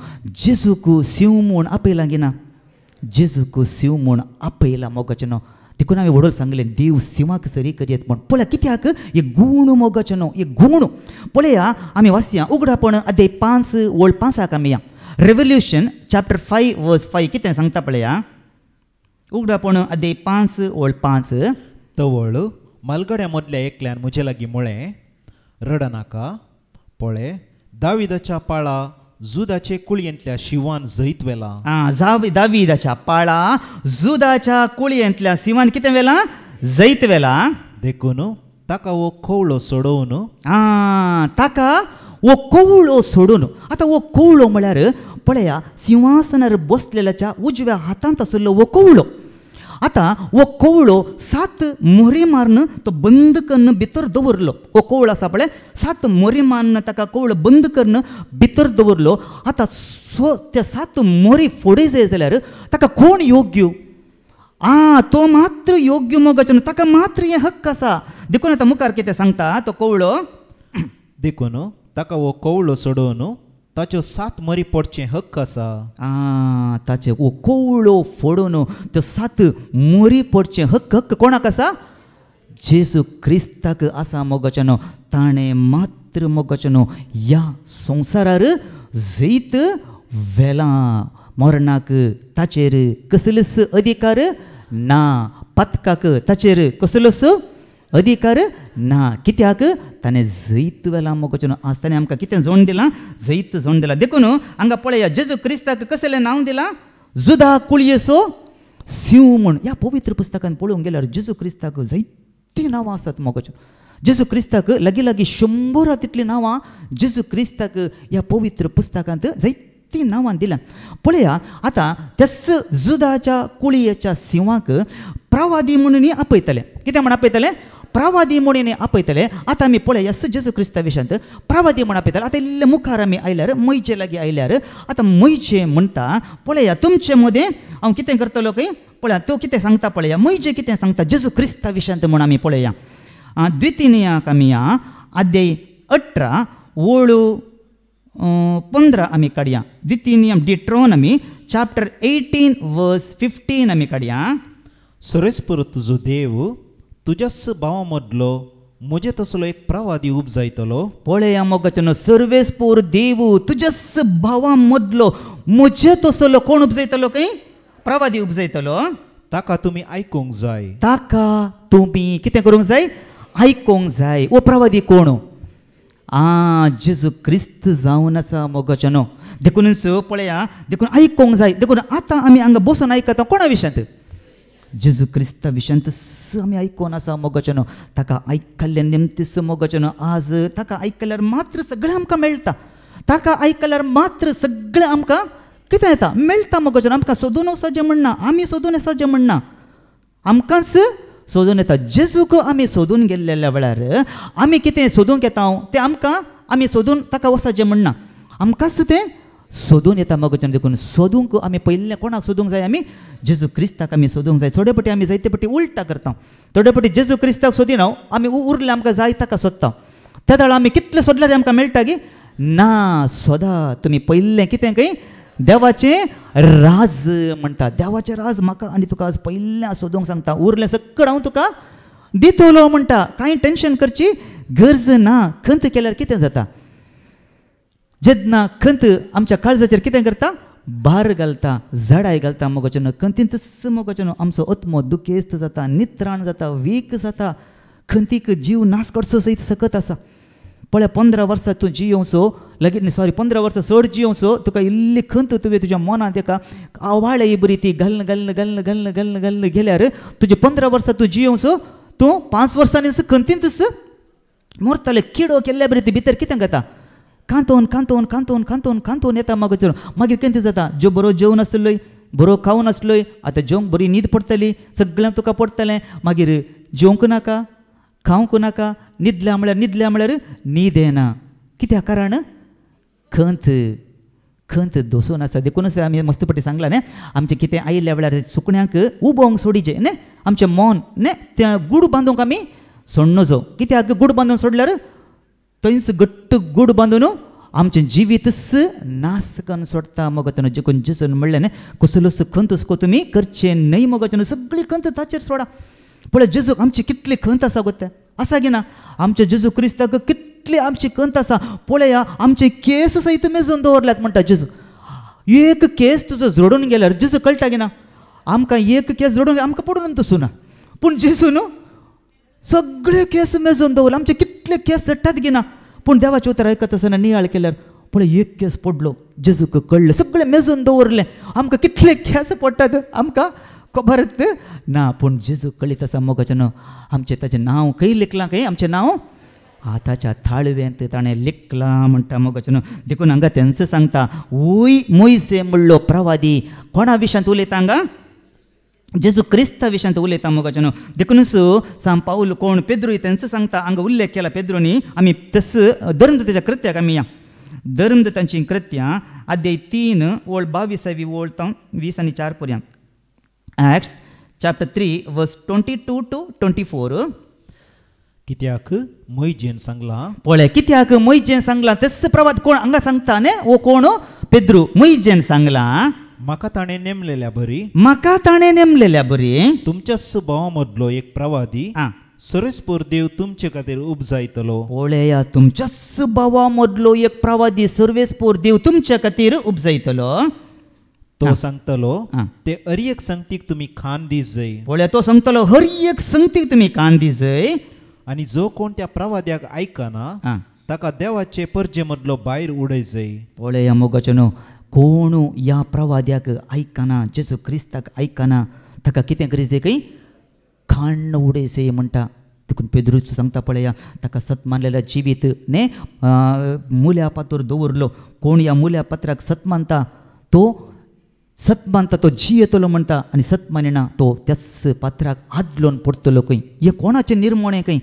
जेजूक सिंह म्हूण आपयला गिना जेजूक सिंह म्हूण आपयला मोगाचें देखून हांवें वडोल सांगलें देव सिंहाक सरी करयेत म्हूण पळया कित्याक एक गूण मोगाचें एक गूण पळया आमी वाचया उगडापण अध्याय 5 ओळ 5 आमी या रेवल्युशन चॅप्टर 5 वर्स 5 कितें सांगता पळया उगडापण अध्याय 5 ओळ 5 तवळ मालगड्या मदल्या एकल्यान म्हजे लागीं म्हळें रडनाका पळय दाविदाच्या पाळा जुदाचे कुळयेंतल्या शिवान जैत वेला दाविदाच्या पाळा जुदाच्या कुळयेंतल्या शिवान कितें वेला जैत वेला देखून ताका वो कवळो सोडोवन ताका वो कवळो सोडून आतां वो कवळो म्हळ्यार पळया सिंहासनार बसलेल्याच्या उजव्या हातांत आसलो वो कवळो आतां वो कवळो 7 मोरी मारून तो बंद करून भितर दवरलो वो कवळो आसा पळय 7 मोरी मारून ताका कवळो बंद करून भितर दवरलो आतां त्या 7 मोरी फोडे जाय जाल्यार ताका कोण योग्य तो मात्र योग्य मोगाचें ताका मात्र हें हक्क आसा देखून आतां मुखार कितें सांगता तो कवळो देखून ताका वो कवळो सोडोवन ताच्यो 7 मरी पडचें हक्क आसा ताचे वो कवळो फोडून त्यो 7 मोरी पडचें हक्क कोणाक आसा जेजू क्रिस्ताक आसा मोगाचें ताणें मात्र मोगाचें ह्या संवसारार जैत वेला मरणाक ताचेर कसलोच अधिकार ना पतकाक ताचेर कसलोच अधिकार ना कित्याक ताणें जैत वेला मोगाचें आज ताणें आमकां कितें जोड दिलां जैत जोड दिला देखून हांगा पळया जेजू क्रिस्ताक कसलें नांव दिलां जुदा कुळयेचो सिंह म्हूण ह्या पवित्र पुस्तकांत पळोवंक गेल्यार जेजू क्रिस्ताक जायतीं नांवां आसात मोगाचें जेजू क्रिस्ताक लागीं 100 तितलीं नांवां जेजू क्रिस्ताक ह्या पवित्र पुस्तकांत जायतीं किती नांवां दिल्यां पळया आतां तेस जुदाच्या कुळयेच्या सिंवाक प्रवादी म्हणून आपयतले कितें म्हण आपयतले प्रवादी म्हणून आपयतले आतां आमी पळय यस जेजू क्रिस्ता विशयांत प्रवादी म्हण आपयतले आतां इल्ले मुखार आमी आयल्यार मयचे लागीं आयल्यार आतां मयचे म्हणटा पळया तुमचे मदें हांव कितें करतलो की पळया तो कितें सांगता पळया मयचे कितें सांगता जेजू क्रिस्ता विशयांत म्हूण आमी पळया द्वितीनियाक आमी या अध्याय 18 ओळ 15 आमी काडया द्वितीनियम डिट्रोनॉमी चॅप्टर 18 वर्स 15 आमी काडया सुरेस्पर तुजो देव तुज्याच भावा मदलो म्हजे तसलो एक प्रवादी उपजायतलो पळया मोगाचनो सर्वेस्पोर देव तुज्याच भावा मदलो म्हजे तसलो कोण उपजायतलो काय प्रवादी उपजायतलो ताका तुमी आयकूंक जाय ताका तुमी कितें करूंक जाय आयकूंक जाय ओ प्रवादी कोण जेजू क्रिस्त जावन आसा मोगाचनो देखूनच पळया देखून आयकूंक जाय देखून आतां आमी हांगा बसून आयकता कोणा विशयांत जेजू क्रिस्ता विशयांत आमी आयकून आसा मोगाचनो ताका आयकल्ले निमतीस मोगाचनो आज ताका आयकल्यार मात्र सगळें आमकां मेळटा ताका आयकल्यार मात्र सगळें आमकां कितें येता मेळटा मोगाचनो आमकां सोदून वचचें म्हणना आमी सोदून येसाचें म्हणना आमकांच सोदून येता जेजूक आमी सोदून गेल्ल्या वेळार आमी कितें सोदूंक येता तें आमकां आमी सोदून ताका वचचें म्हणना आमकांच तें सोदून येता मोगाचनो देखून सोदूंक आमी पयलें कोणाक सोदूंक जाय आमी जेजू क्रिस्ताक आमी सोदूंक जाय थोडे फावटी आमी जायते फावटी उलटा करता थोडे फावटी जेजू क्रिस्ताक सोदिना आमी उरले आमकां जाय ताका सोदता त्या वेळार आमी कितलें सोदल्यार आमकां मेळटा की ना सोदा तुमी पयलें कितें काय देवाचें राज म्हणटा देवाचें राज म्हाका आनी तुका आज पयलें सोदूंक सांगता उरलें सगळें हांव तुका दितलो म्हणटा कांय टेन्शन करची गरज ना खंत केल्यार कितें जाता जेन्ना खंत आमच्या काळजाचेर कितें करता भार घालता झाडाय घालता मोगाचनो खंतींतच मोगाचनो आमचो आत्मो दुखेस्त जाता नित्राण जाता वीक जाता खंतीक जीव नाश करचो सयत सकत आसा पळय 15 वर्सां तूं जियोवचो लगेच 15 वर्सां चड जियोवचो तुका इल्ली खंत तुवें तुज्या मनांत एका आवाळी बरी ती घालन गेल्यार तुजे 15 वर्सां तूं जियोवचो तूं 5 वर्सांनी खंतींतच मरतले किडो केल्ल्या बरी ती भितर कितें जाता कांतोवन येता मागीर कितें जाता जो बरो जेवण आसलोय बरो खावन आसलोय आतां जेवंक बरी न्हीद पडटली सगळें तुका पडटलें मागीर जेवंक नाका खावंक नाका न्हिदल्या म्हळ्यार न्हीद येना कित्याक कारण खंत दोसून आसा देखूनच आमी मस्त पटी सांगला न्ही आमचें कितें आयिल्ल्या वेळार सुकण्यांक उबोवंक सोडिचें न्ही आमचें मन न्ही तें गूड बांदूंक आमी सोडनोचो कित्याक गूड बांदून सोडल्यार थंयच घट्ट गूड बांदून आमचें जिवीतच नास करून सोडटा मोगाचनो जिकून जिसून म्हणलें न्ही कसलोच खंत हुस्को तुमी करचें न्हय मोगाचनो सगळी खंत ताचेर सोडा पळय जेजूक आमची कितली खंत आसा गो तें आसा की ना आमच्या जेजू क्रिस्ताक कितली आमची खंत आसा पळया आमचे केस सयत मेजून दवरल्यात म्हणटा जेजू एक केस तुजो जोडून गेल्यार जेजू कळटा की ना आमकां एक केस जोडून आमकां पडून तसून पूण जेजू न्हू सगळे केस मेजून दवरले आमचे कितले केस झडटात की ना पूण देवाचें उतर आयकत आसतना नियाळ केल्यार पळय एक केस पडलो जेजूक कळ्ळें सगळें मेजून दवरलें आमकां कितले केस पडटात आमकां खबरच ना पूण जेजू कळीत आसा मोगाचनो आमचें ताचें नांव खंय लिखलां खंय आमचें नांव हाताच्या थाळवेंत ताणें लिखलां म्हणटा मोगाचनो देखून हांगा तेंच सांगता मोइसे म्हणलो प्रवादी कोणा विशयांत उलयता हांगा जेजू क्रिस्ता विशयांत उलयता मोगाचनो देखूनच सांग पाऊल कोण पेद्रू तेंच सांगता हांगा उल्लेख केला पेद्रोनी आमी तस धर्मदूताच्या कृत्याक आमी या धर्मदूतांची कृत्यां अध्याय 3 ओळ 22 ओळ 20 आनी 4 पर्यंत Acts chapter 3 verse 22 to 24 कित्याक मोइजेन सांगला पळय कित्याक मोइजेन सांगला तेच प्रवाद कोण हांगा सांगता न्ही ओ कोण पेद्रू मोइजेन सांगला म्हाका ताणें नेमलेल्या बरी तुमच्याच भावा मदलो एक प्रवादी सुरेस्पोर देव तुमचे खातीर उपजायतलो पळया तुमच्याच भावा मदलो एक प्रवादी सर्वेस्पोर देव तुमच्या खातीर उपजायतलो तो सांगतलो ते हर एक संगतीक तुम्ही खान दीस जाय पळय तो सांगतलो हर एक संगतीक तुम्ही खान दीस जाय आनी जो कोण त्या प्रवाद्याक आयकना ताका देवाचे पर्जे मदलो भायर उडय जाय पळय मोगाचनो कोण या प्रवाद्याक आयकना जेजू क्रिस्ताक आयकना ताका कितें करी जाय खंय खाण उडय जाय म्हणटा देखून पेद्रूच सांगता पळया ताका सत मानलेल्या जिवीत ने मुल्या पातूर दवरलो. कोण ह्या मुल्या पात्राक सत मानता तो जी येतलो म्हणटा आनी सत मानिना तो त्याच पात्राक आदलोन पडटलो खंय. हे कोणाचें निर्मोणें खंय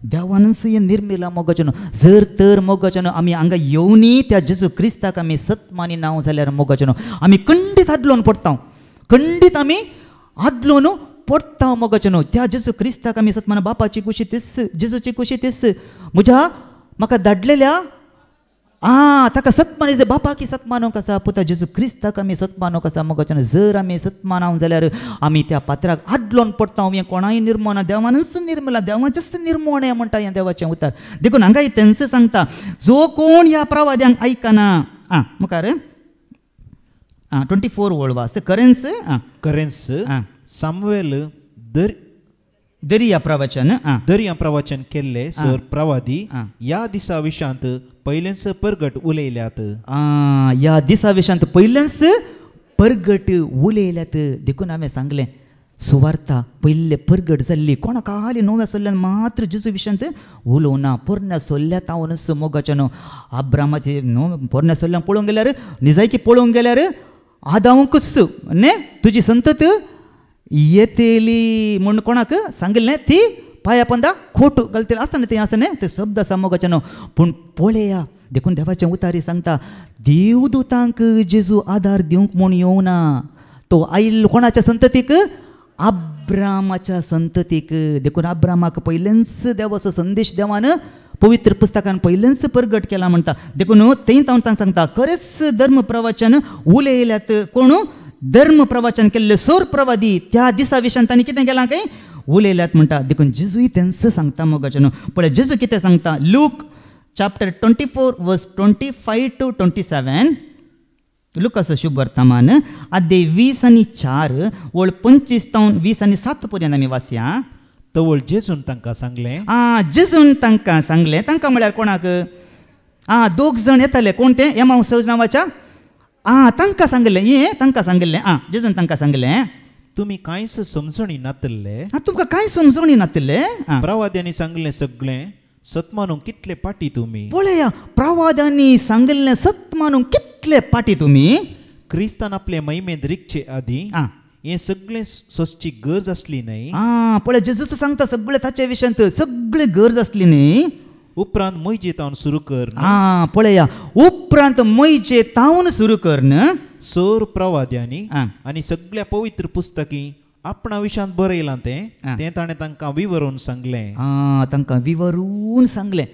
देवानच हे निर्मिला मोगाचें. जर तर मोगाचें आमी हांगा येवनी त्या जेजू क्रिस्ताक आमी सत मानिना जाल्यार मोगाचें आमी खंडीत आदलोन पडटा. खंडीत आमी आदलोन पडटा मोगाचें. त्या जेजू क्रिस्ताक आमी सत माना. बापाची कुशी तेच, जेजूची कुशी तेच. म्हज्या म्हाका धाडलेल्या ताका सत मानी बापाक सत मानूंक आसा, पुता जेजू क्रिस्ताक आमी सत मानूंक आसा मोगाचें. जर आमी सत मानव जाल्यार आमी त्या पात्राक आदलोन पडटा. हें कोणाय निर्मोणा देवानच निर्मला, देवाचेच निर्मोण म्हणटा हें देवाचें उतर. देखून हांगा तेंच सांगता जो कोण ह्या प्रवाद्यांक आयकना. मुखार 24 वळवास करेन्स सामुएल दर्या प्रवचन केल्ले सर प्रवादी या दिसा विशांत पयलेंच परगट उलयल्यात. ह्या दिसा विशांत पयलेंच परगट उलयल्यात. देखून हांवें सांगलें सुवार्ता पयले परगट जाल्ली कोणाक आली नव्या सोल्ल्यान मात्र जेजू विशांत उलोवना. पोरण्या सोल्ल्या तावनच मोगाचें अब्रामाचे पोरण्या सोल्ल्यान पळोवंक गेल्यार निजायकी पळोवंक गेल्यार आदावंकच ने तुजी संतत येतेली म्हूण कोणाक सांगिल्लें ती पांया पंदा खोट घालतली आसतना तें आसतना ते शब्द आसा मोगाचें. पूण पळया देखून देवाचें उतारी सांगता देवदूतांक जेजू आदार दिवंक म्हूण येवना. तो आयिल्लो कोणाच्या संततीक अब्रामाच्या संततीक. देखून अब्रामाक पयलेंच देवाचो संदेश देवान पवित्र पुस्तकान पयलेंच परगट केला म्हणटा. देखून तें तांकां सांगता खरेंच धर्म प्रवचन उलयल्यात. कोण धर्म प्रवचन केल्ले सोर प्रवादी त्या दिसा विशांत तांणी कितें केलां काय उलयल्यात म्हणटा. देखून जेजूय तेंच सांगता मोगाचें. पळय जेजू कितें सांगता लूक चॅप्टर 24 वर्स 25 to 27. लुकाचो शुभ वर्तमान आदे 20 आणि 4 वळ 25 ते 20 आणि 7 पर्यंत आमी वाचया. तवळ जेजून तांकां सांगलें जेजून तांकां सांगलें. तांकां म्हळ्यार कोणाक दोग जण येताले. कोण ते एमाऊस नांवाच्या तांकां सांगलें. तांकां सांगलें जेजून तांकां सांगलें तुमी कांयच समजणी नातले. तुमकां कांय समजणी नातले. प्रवाद्यांनी सांगलें सगळें सत मानूंक कितले पाटी तुमी. पळया प्रवाद्यांनी सांगलें सत मानूंक कितले पाटी तुमी. क्रिस्तान आपले महिमेंत रिगचे आदी हे सगळें सोसची गरज आसली न्हय. पळय जेजूच सांगता सगळे ताचे विशयांत सगळे गरज आसली न्ही. उपरांत मैजे तावन सुरू कर. पळया उपरांत मैजे तावन सुरू कर न. सर प्रवाद्यांनी आनी सगळ्या पवित्र पुस्तकी आपणा विशयांत बरयलां तें ताणें तांकां विवरून सांगलें. तांकां विवरून सांगलें.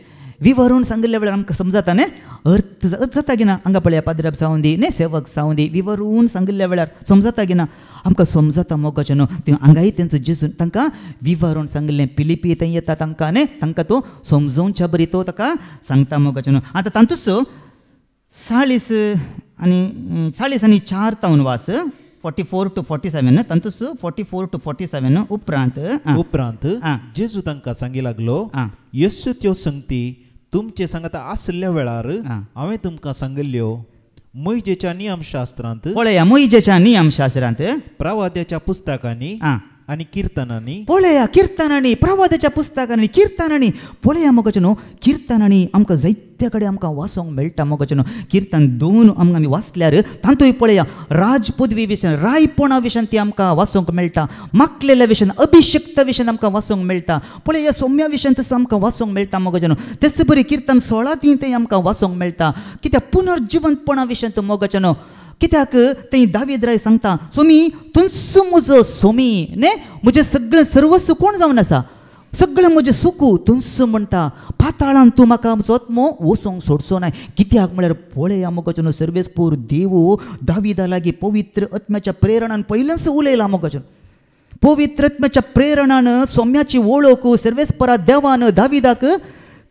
विवरून सांगिल्ल्या वेळार आमकां समजता न्ही अर्थ जाता की ना. हांगा पळया पाद्रब जावं दी न्ही सेवक जावं दी विवरून सांगिल्ल्या वेळार समजता की ना आमकां समजता मोगाचें न्हू. ते हांगाय तेंचो जेजून तांकां विवरून सांगिल्लें. पिलिपी थंय येता तांकां न्ही तांकां तो समजोवच्या बरी तो ताका सांगता मोगाचें न्हू. आतां तांतूच 40 आनी 4 तावन वास 44 to 47 तांतूच 44 to 47 उपरांत जेजू तांकां सांगी लागलो येसू त्यो संगती तुमचे सांगता आसल्या वेळार हांवें तुमकां सांगिल्ल्यो मैजेच्या नियमशास्त्रांत. पळया मैजेच्या नियमशास्त्रांत प्रवाद्याच्या पुस्तकांनी आनी किर्तनांनी. पळया किर्तनांनी प्रवाद्याच्या पुस्तकांनी किर्तनांनी. पळया मोगाचें न्हू किर्तनांनी आमकां जायत्या कडेन आमकां वाचोंक मेळटा मोगाचें न्हू. किर्तन 2 आमी वाचल्यार तांतूय पळया राजपदवी विशयान रायपणा विशयान ती आमकां वाचोंक मेळटा. मागलेल्या विशयान अभिशक्त विशयान आमकां वाचोंक मेळटा. पळया सौम्या विशयान तसो आमकां वाचोंक मेळटा मोगाचें न्हू. तेच बरी किर्तन 16 तें आमकां वाचोंक मेळटा. कित्याक पुनर्जिवंतपणा विशयान मोगाचें न्हू. कित्याक थंय दावीद राय सांगता सोमी तुंच म्हजो सोमी ने म्हजें सगळें सर्वस्व कोण जावन आसा सगळें म्हजें सुकू तुंच म्हणटा. पाताळान तूं म्हाका आत्मो वचोंक सोडचो नाय. कित्याक म्हळ्यार पळया मोगाचें न्हू सर्वेस्पूर देव दाविदा लागीं पवित्र आत्म्याच्या प्रेरणान पयलेंच उलयला मोगाचें. पवित्र आत्म्याच्या प्रेरणान सोम्याची वळख सर्वेस्परा देवान दाविदाक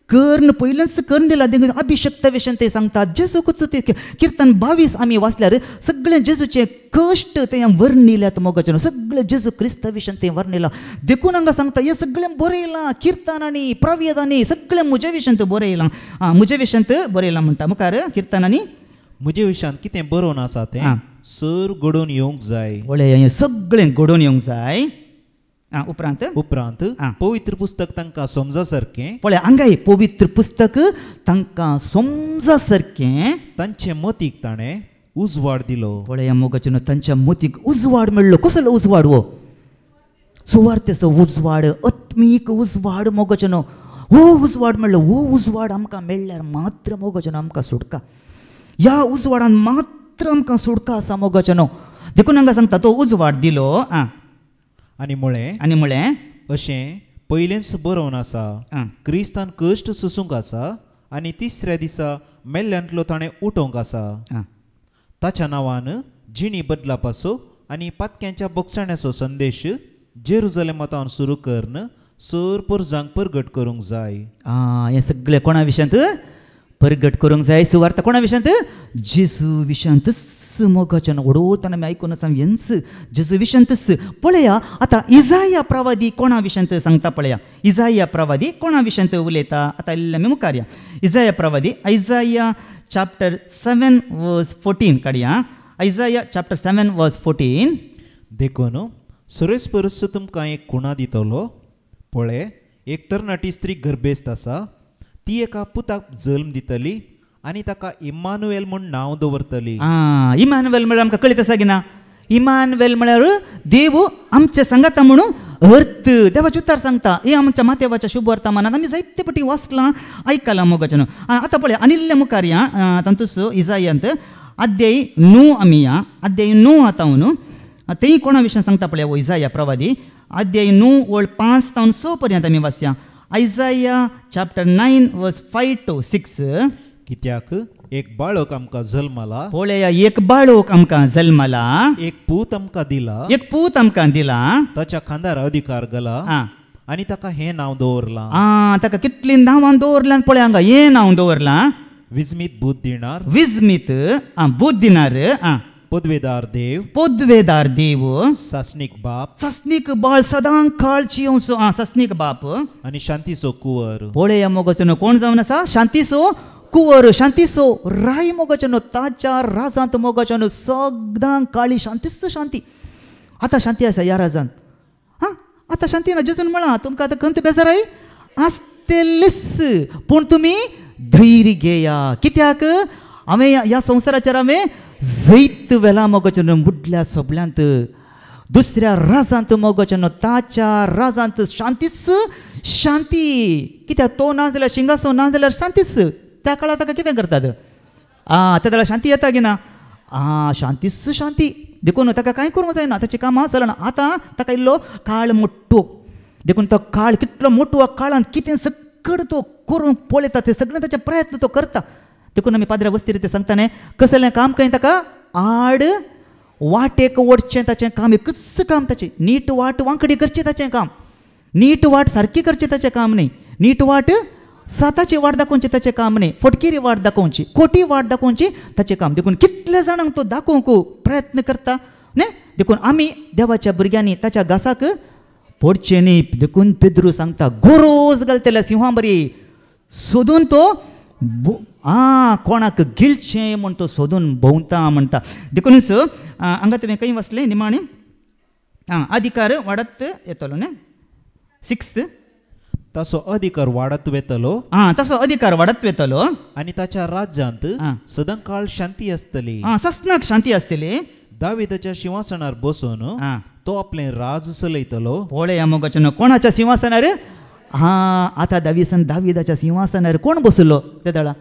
कर्ण पयलेंच कर्ण दिला. अभिशक्त विशयान ते सांगतात. जेजूच ते किर्तन 22 आमी वाचल्यार सगळे जेजूचे कश्ट ते वर्णिल्यात मोगाचें. सगळे जेजू क्रिस्ता विशयान ते वर्णिला. देखून हांगा सांगता हे सगळें बरयलां किर्तनांनी प्रवेदांनी सगळें म्हज्या विशयांत बरयलां. म्हज्या विशयांत बरयलां म्हणटा. मुखार किर्तनांनी म्हज्या विशयांत कितें बरोवन आसा तें सर घडोवन येवंक जाय. वळें हें सगळें घडोवन येवंक जाय. उपरांत पवित्र पुस्तक तांकां समजा सारकें पळय हांगाय पवित्र पुस्तक तांकां समजा सारकें तांचे मतीक ताणें उजवाड दिलो. पळय मोगाचें तांच्या मतीक उजवाड मेळ्ळो. कसलो उजवाड हो? सुवार्थेचो उजवाड, आत्मीक उजवाड मोगाचें. हो उजवाड मेळ्ळो. हो उजवाड आमकां मेळ्ळ्यार मात्र मोगाचें आमकां सुटका. ह्या उजवाडान मात्र आमकां सुटका आसा मोगाचें. देखून हांगा सांगता तो उजवाड दिलो. आनी म्हळें अशें पयलेंच बरोवन आसा, क्रिस्तान कश्ट सोसूंक आसा आनी तिसऱ्या दिसा मेल्ल्यांतलो ताणें उठोवंक आसा. ताच्या नांवान जिणी बदलापाचो आनी पातक्यांच्या बोगसाण्याचो संदेश जेरुजलेमांत सुरू करन सर परजांक परगट करूंक जाय. हें सगळें कोणा विशयांत परगट करूंक जाय. सुवार्ता कोणा विशयांत? जेजू विशयांत मोगाचें. ओडोळताना आमी आयकून आसा हेंच जेजू विशयांतच. पळया आतां इजाया प्रवादी कोणा विशयांत सांगता. पळया इजाया प्रवादी कोणा विशयांत उलयता. आतां इल्लें आमी मुखार या. इजाया प्रवादी आयजाया चॅप्टर 7 वर्स 14 काडया. आयजाया चॅप्टर 7 वर्स 14. देखून सुरेश परस तुमकां एक खुणा दितलो. पळय एक तरणाटी स्त्री गर्भेस्त आसा. ती एका पुताक जल्म दितली आनी ताका इम्मानुएल म्हूण नांव दवरतली. इम्मानुएल म्हळ्यार आमकां कळीत आसा की ना? इम्मानुएल म्हळ्यार देव आमचे सांगाता म्हणून अर्थ. देवाचे उतार सांगता. हे आमच्या मातेवाच्या शुभ वर्तमानात आमी जायते फावटी वाचलां, आयकलां मोगाचें. आतां पळय आनिल्ले मुखार या. तातूंत इजायांत अध्याय 9 आमी या. अध्याय 9 आतां तेय कोणा विशयान सांगता. पळय हो इजाया प्रवादी अध्याय 9 वळ 5 तावन 6 पर्यंत आमी वाचया. आयजाया चॅप्टर 9 वर्स 5 to 6. कित्याक एक बाळक आमकां जल्माला. पळया एक बाळक आमकां जल्माला. एक पूत आमकां दिला. एक पूत आमकां दिला. ताच्या खांदार अधिकार गेला आनी ताका हें नांव दवरलां. ताका कितलीं नांवां दवरल्यां. पळय हांगा हें नांव दवरलां. विजमीत बूद दिणार. विजमीत बूद दिणार. पदवेदार देव. सासनीक बाप. सासनीक बाळ सदां काळची अंसो. सासनीक बाप आनी शांतीचो कुंवर. पळय मोगाचें कोण जावन आसा? शांतीचो कुंवर. शांतीचो राय मोगाचें. ताच्या राजांत मोगाचें सदां काळी शांतीच शांती. आतां शांती आसा ह्या राजांत. आतां शांती ना. जेजून म्हळां तुमकां आतां खंत बेजाराय आसतलीच पूण तुमी धैर्य घेया. कित्याक हांवें ह्या संवसाराचेर हांवें जैत वेला मोगाचें. मुडल्या सोबल्यांत दुसऱ्या राजांत मोगाचें. ताच्या राजांत शांतीच शांती. कित्याक तो ना जाल्यार शिंगासो ना जाल्यार शांतीच. त्या काळार ताका कितें करतात? त्या जाल्यार शांती येता की ना? शांतीच शांती. देखून ताका कांय करूंक जायना. ताची कामां चलना. आतां ताका इल्लो काळ मोट्टो. देखून तो काळ कितलो मोठो काळांत कितें सगळें तो करूंक पळयता. ते सगळे ताचे प्रयत्न तो करता. देखून आमी पाद्र्या वस्ती रिती सांगताने कसलें काम खंय ताका आड वाटेक ओडचें ताचें काम. एकच काम ताचें. नीट वाट वांकडी करची ताचें काम. नीट वाट सारकी करची ताचें काम न्ही. नीट वाट साताची वाट दाखोवची ताचें काम न्ही. फटकेरी वाट दाखोवची, खोटी वाट दाखोवची ताचें काम. देखून कितले जाणांक तो दाखोवंक प्रयत्न करता न्ही. देखून आमी देवाच्या भुरग्यांनी ताच्या घासाक पडचें न्ही. देखून पेद्रू सांगता गोरोज घालतल्या सिंहा बरी सोदून तो कोणाक गिळचें म्हण तो सोदून भोंवता म्हणटा. देखूनच हांगा तुवें खंय वाचलें निमाणें? अधिकार वाडत येतलो न्ही. 6. ताचो अधिकार वाडत वेतलो. ताचो अधिकार वाडत वेतलो आनी ताच्या राज्यांत सदां काळ शांती आसतली. ससनाक शांती आसतली. दाविदाच्या सिंहासनार बसून तो आपलें राज चलयतलो. पळय मोगाचें कोणाच्या सिंहासनार? आतां दाविदाच्या सिंहासनार कोण बसलो? त्या वेळा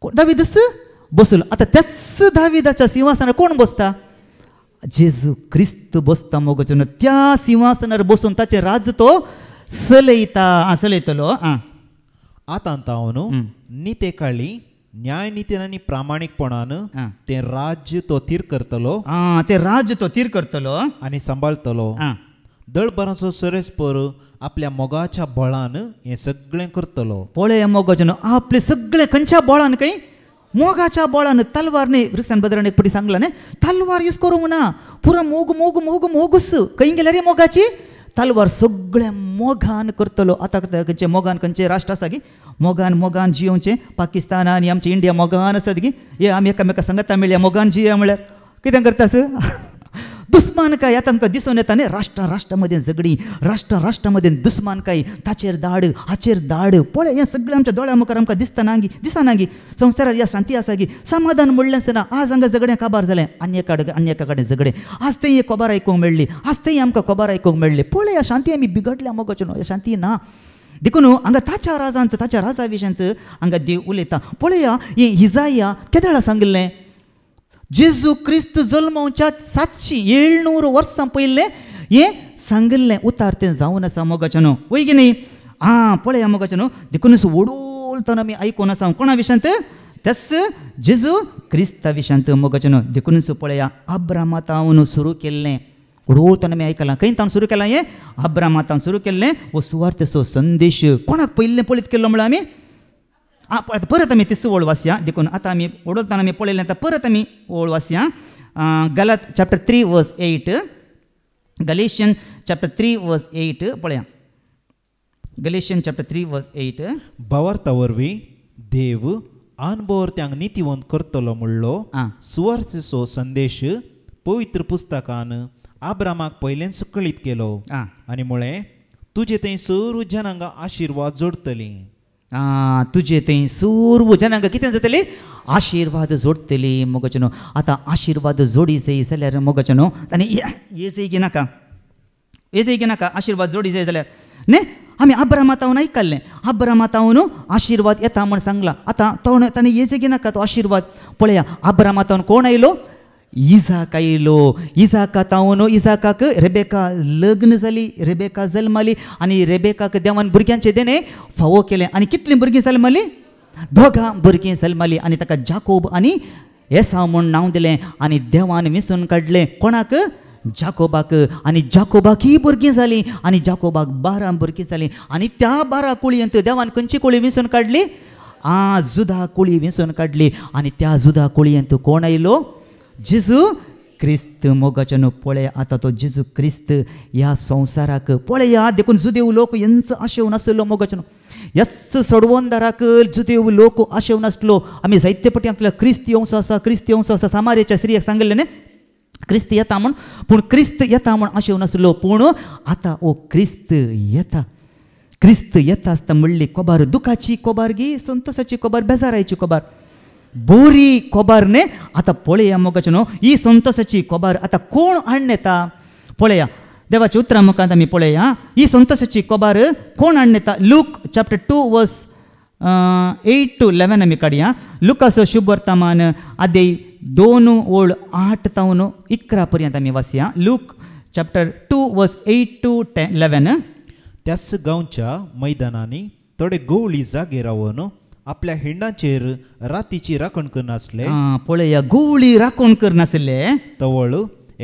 दाविदच बसलो. आतां त्याच दाविदाच्या सिंहासनार कोण बसता? जेजू क्रिस्त बसता मोगाचें. त्या सिंहासनार बसून ताचे राज तो चलयतलो. आतां तावन निते काळी न्याय नितीन आनी प्रामाणीकपणान तें राज्य तो तीर करतलो. ते राज्य तो तीर करतलो आनी सांबाळतलो. दळबराचो सरेस्पर आपल्या मोगाच्या बळान हें सगळें करतलो. पळय मोगाचें आपले सगळें खंयच्या बळान? खंय मोगाच्या बळान. तलवार न्ही. रिक्सान बदरान एक फावटी सांगलां न्ही तलवार यूज करूंक ना. पुरो मोगूच खंय गेल्यार मोगाची तलवार सगळें मोगान करतलो. आतां खंयचे मोगान खंयचे राष्ट्र आसा गी मोगान जियोवचें. पाकिस्तान आनी आमचे इंडिया मोगान आसात गी. हे आमी एकामेका सांगता मेळया मोगान जिया म्हळ्यार कितें करतास? दुस्मानकाय आतां आमकां दिसून येता न्ही राष्ट्रामध्ये झगडी राष्ट्रामध्ये दुस्मानकाय ताचेर धाड हाचेर धाड पळय हें सगळें आमच्या दोळ्या मुखार आमकां दिसना गी संवसारार या शांती आसा गी समाधान म्हणलें आसतना आज हांगा झगडें काबार जालें आनी एका कडेन झगडें आज तें खबर आयकूंक मेळ्ळी आज तें आमकां खबर आयकूंक मेळ्ळी पळय ह्या शांती आमी बिगडल्या मोगाचें न्हू ह्या शांती ना देखून हांगा ताच्या राजा विशयांत हांगा देव उलयता पळया हें हिजाया केदाळा सांगिल्लें जेजू क्रिस्त जल्मोवच्या 700 वर्सां पयलें हें सांगिल्लें उतार तें जावन आसा मोगाचें न्हू वय गी न्ही पळया मोगाचें न्हू देखून वडोलतना आमी आयकून आसा कोणा विशयांत तेच जेजू क्रिस्ता विशयांत मोगाचें न्हू देखून पळया अब्रामातावन सुरू केल्लें वडोलतना आमी आयकलां खंय तावन सुरू केलां हें अब्रामातावन सुरू केल्लें वो सुवार्थेचो संदेश कोणाक पयलें पळयत केल्लो म्हळ्यार आमी परत आमी तिसरो ओळ वाचया देखून आतां आमी वडोलतना आमी पळयलें आतां परत आमी ओळ वाचया गलात चॅप्टर 3 वर्स 8 गलेशियन चॅप्टर 3 वर्स 8 पळया गलेशियन चॅप्टर 3 वर्स 8 भावार्था वरवीं देव अनबोर त्यांक नितीवंत करतलो म्हणलो सुवार्थेचो संदेश पवित्र पुस्तकान अब्रामाक पयलेंच कळीत केलो आनी म्हळें तुजे थंय सर्व जनांक आशिर्वाद जोडटली तुजे थंय सर्व जनांक कितें जातली आशिर्वाद जोडटली मोगाचें न्हू आतां आशिर्वाद जोडी जाय जाल्यार मोगाचें न्हू आनी हे जाय नाका आशिर्वाद जोडी जाय जाल्यार न्ही आमी अब्रामातावन आयकल्लें अब्रामातावन आशिर्वाद येता म्हण सांगलां आतां ताणें हे जाय नाका तो आशिर्वाद पळया अब्रामातावन कोण आयलो इजाक आयलो इजाकाक रेबेका लग्न जाली रेबेका जल्माली आनी रेबेकाक देवान भुरग्यांचें देणें फावो केलें आनी कितलीं भुरगीं जल्माली 2 भुरगीं जल्माली आनी ताका जाकोब आनी एसाव म्हूण नांव दिलें आनी देवान विंचून काडलें कोणाक जाकोबाक आनी जाकोबाकय भुरगीं जालीं आनी जाकोबाक 12 भुरगीं जालीं आनी त्या 12 कुळयेंत देवान खंयची कुळी विंचून काडली जुदा कुळी विंचून काडली आनी त्या जुदा कुळयेंत कोण आयलो जेजू क्रिस्त मोगाचें न्हू पळय आतां तो जेजू क्रिस्त ह्या संवसाराक पळया देखून जुदेव लोक हेंच आशेव नासलो मोगाचें न्हू ह्याच सोडवोनदाराक जुदेव लोक आशेव नासलो आमी जायते फावटी आमकां क्रिस्त येवचो आसा सामार्याच्या स्त्रियेक सांगिल्लें न्ही क्रिस्त येता म्हूण पूण क्रिस्त येता म्हूण आशेव नासलो पूण आतां क्रिस्त येता आसता म्हणली कोबार दुखाची कोबार गी संतोशाची कोबार बेजारायची कोबार बोरी कोबार न्ही आतां पळया मोगाचें न्हू ही संतोशाची कोबार आतां कोण हाडून येता पळया देवाच्या उतरां मुखांत आमी पळया ही संतोशाची कोबार कोण हाडून येता लूक चॅप्टर 2 वर्स 8 to 11 आमी काडया लुकाचो शुभ वर्तमान आदेय 2 ओळ 8 तावन 11 पर्यंत आमी वाचया लूक चॅप्टर 2 वर्स 8 to 11 त्याच गांवच्या मैदानांनी थोडे गवळी जागे रावन आपल्या हिंडाचेर रातीची राखण करनासले पळया गवळी राखण करनासले तवळ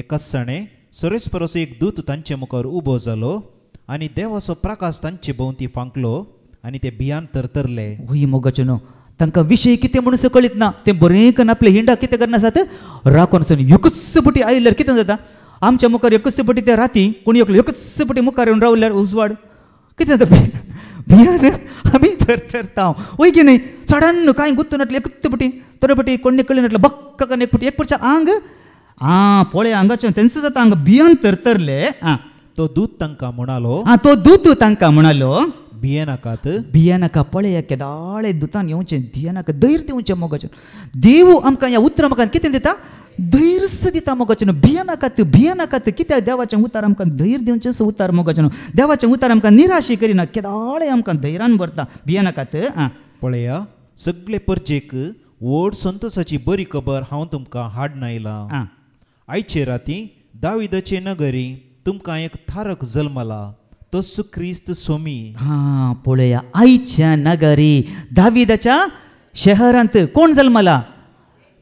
एका सणे सुरेस्परसो एक दूत तांचे मुखार उबो जालो आनी देवाचो प्रकाश तांचे भोंवती फांकलो आनी ते भियान तरतरले वय मोगाचें न्हू तांकां विशय कितें म्हणून कळीत ना ते बरें करून आपल्या हिंडा कितें करनासात राखण आसून एकच पटी आयल्यार कितें जाता आमच्या मुखार एकच पटी ते राती कोणी एकलो एकच पटी मुखार येवन रावल्यार उजवाड कितें जाता भियान आमी तरतरता वय की न्ही सडन कांय गुत्तून एकच पटी तोरेपटी कोणी कळीन बक्क करून एक पटच्या आंग पळय आंगाचें तेंच जाता हांगा भियान तरतरले तो दूत तांकां म्हणालो तो दूत तांकां म्हणालो भियेनाका पळय केदाळे दुतान येवचें भियेनाका धैर्य दिवचें मोगाचें देव आमकां ह्या उतरां म्हाका कितें दिता धैर्य दिता मोगाचें न्हू भियेनाकात कित्याक देवाचें उतार आमकां धैर्य दिवचें उतार मोगाचें न्हू देवाचें उतार आमकां निराशी करिना केदाळे आमकां धैर्यान भरता भियेनाकात पळया सगळे परजेक व्हड संतोशाची बरी खबर हांव तुमकां हाडून आयलां आयचे राती दाविदाचे नगरी तुमकां एक थारक जल्मला तो क्रिस्त सोमी पळया आयच्या नगरी दाविदाच्या शहरांत कोण जल्मला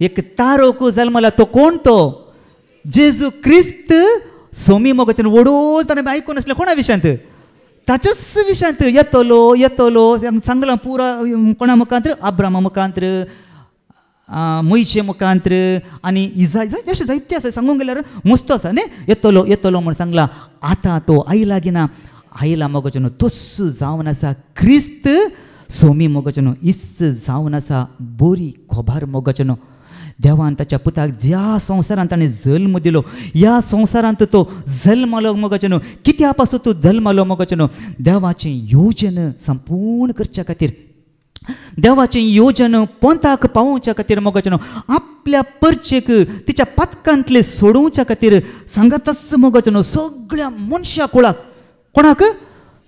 एक तारक जल्मला तो कोण तो जेजू क्रिस्त सोमी मोगाचें वडोल ताणें आयकून आसलें कोणा विशयांत ताच्याच विशयांत येतलो सांगलां पुरा कोणा मुखांतर अब्रामा मुखांतर मोइशे मुखांतर आनी इजाय अशें जायते आसा सांगूंक गेल्यार मस्त आसा न्ही येतलो म्हूण सांगलां आतां तो आयला गिना आयला मोगाचें न्हू तस्सो जावन आसा क्रिस्त सोमी मोगाचें न्हू इस जावन आसा बरी खोबार मोगाचें न्हू देवान ताच्या पुताक ज्या संवसारांत ताणें जल्म दिलो ह्या संवसारांत तो जल्मालो मोगाचे न्हू कित्या पासून तो जल्मालो मोगाचे न्हू देवाचें योजन संपूर्ण करच्या खातीर देवाचें योजन पोंताक पावोवच्या खातीर मोगाचे न्हू आपल्या परचेक तिच्या पातकांतले सोडोवच्या खातीर सांगातच मोगाचे न्हू सगळ्या मनशा कुळाक कोणाक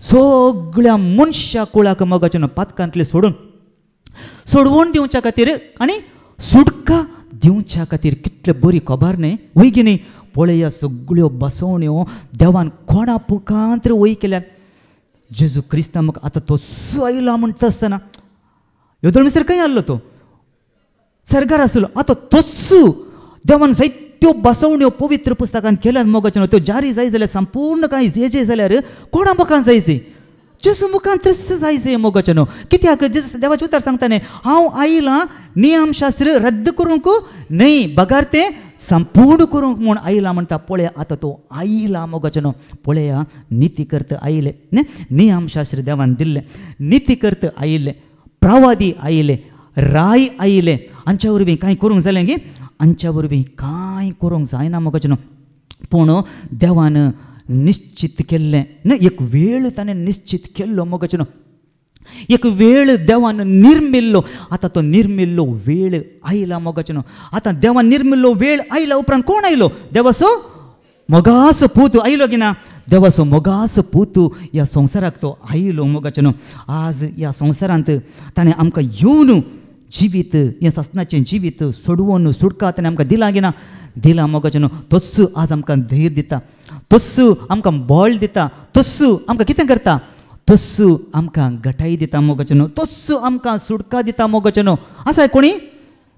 सगळ्या मनशा कुळाक मोगाचे न्हू पातकांतले सोडवून दिवच्या खातीर आनी सुटका दिवच्या खातीर कितले बरी खबर न्ही वय की न्ही पळय सगळ्यो बसवण्यो देवान कोणा पुखांतर वय केल्यात जेजू क्रिस्तांव म्हाका आतां तो आयला म्हणटा आसतना योदळ मिस्तर खंय आसलो तो सरकार आसलो आतां तोच देवान जायत्यो बसवण्यो पवित्र पुस्तकांत केल्यात मोगाचे त्यो जारी जाय जाल्यार संपूर्ण कांय जेजे जाल्यार कोणा मुखार जायचे जेजू मुखांतच जायचे मोगाचे न्हू कित्याक जेजू देवाचें उतर सांगता न्ही हांव आयलां नियमशास्त्र रद्द करूंक न्ही बगार तें संपूर्ण करूंक म्हूण आयला म्हणटा पळय आतां तो आयला मोगाचे न्हू पळया नितीकर्त आयले न्ही नियमशास्त्र देवान दिल्लें नितीकर्त आयिल्ले प्रवादी आयिल्ले राय आयिल्ले हांच्या वरवीं कांय करूंक जालें गे हांच्या वरवीं कांय करूंक जायना मोगाचे न्हू पूण देवान निश्चित केल्लें न्ही एक वेळ ताणें निश्चित केल्लो मोगाचे न्हू एक वेळ देवान निर्मिल्लो आतां तो निर्मिल्लो वेळ आयला मोगाचे न्हू आतां देवान निर्मिल्लो वेळ आयला उपरांत कोण आयलो देवाचो मोगाचो पूत आयलो की ना देवाचो मोगाचो पूत ह्या संवसाराक तो आयलो मोगाचे न्हू आज ह्या संवसारांत ताणें आमकां येवन जिवीत हें सस्नाचें जिवीत सोडवून सुटका ताणें आमकां दिला गी ना दिला मोगाचे न्हू तोच आज आमकां धैर्य दिता तोच आमकां बळ दिता तोच आमकां कितें करता तोच आमकां घटाई दिता मोगाचे न्हू तोच आमकां सुटका दिता मोगाचे न्हू आसा कोणी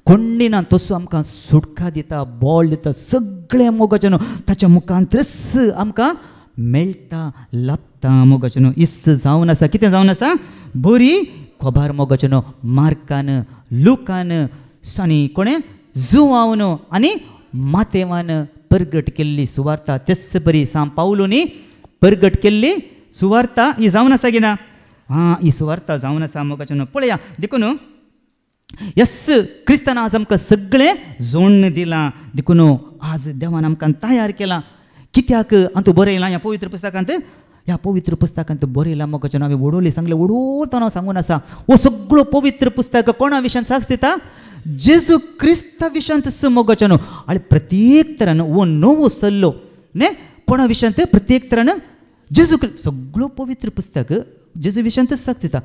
कोणी ना तोच आमकां सुटका दिता बळ दिता सगळें मोगाचे न्हू ताच्या मुखांतच आमकां मेळटा लाभता मोगाचे न्हू इस जावन आसा कितें जावन आसा बरी खबर मोगाचे न्हू मार्कान लुकान आनी कोणें जुवावन आनी मातेवान परगट केल्ली सुवार्ता तेच बरी सां पावलोनी परगट केल्ली सुवार्ता ही जावन आसा गी ना ही सुवार्ता जावन आसा मोगाचे न्हू पळया देखून यस क्रिस्तान आज आमकां सगळें जोडून दिलां देखून आज देवान आमकां तयार केलां कित्याक तूं बरयलां ह्या पवित्र पुस्तकांत ह्या पवित्र पुस्तकांत बरयलां मोगाचे न्हू हांवें वडोवली सांगलें वडोवतना सांगून आसा हो सगळो पवित्र पुस्तक कोणा विशयान साक्ष दिता जेजू क्रिस्ता विशयांत मोगाचे न्हू आनी प्रत्येक तरान हो नवो सल्लो न्ही कोणा विशयांत प्रत्येक तरान जेजू सगळो पवित्र पुस्तक जेजू विशयांतच साक्ष दिता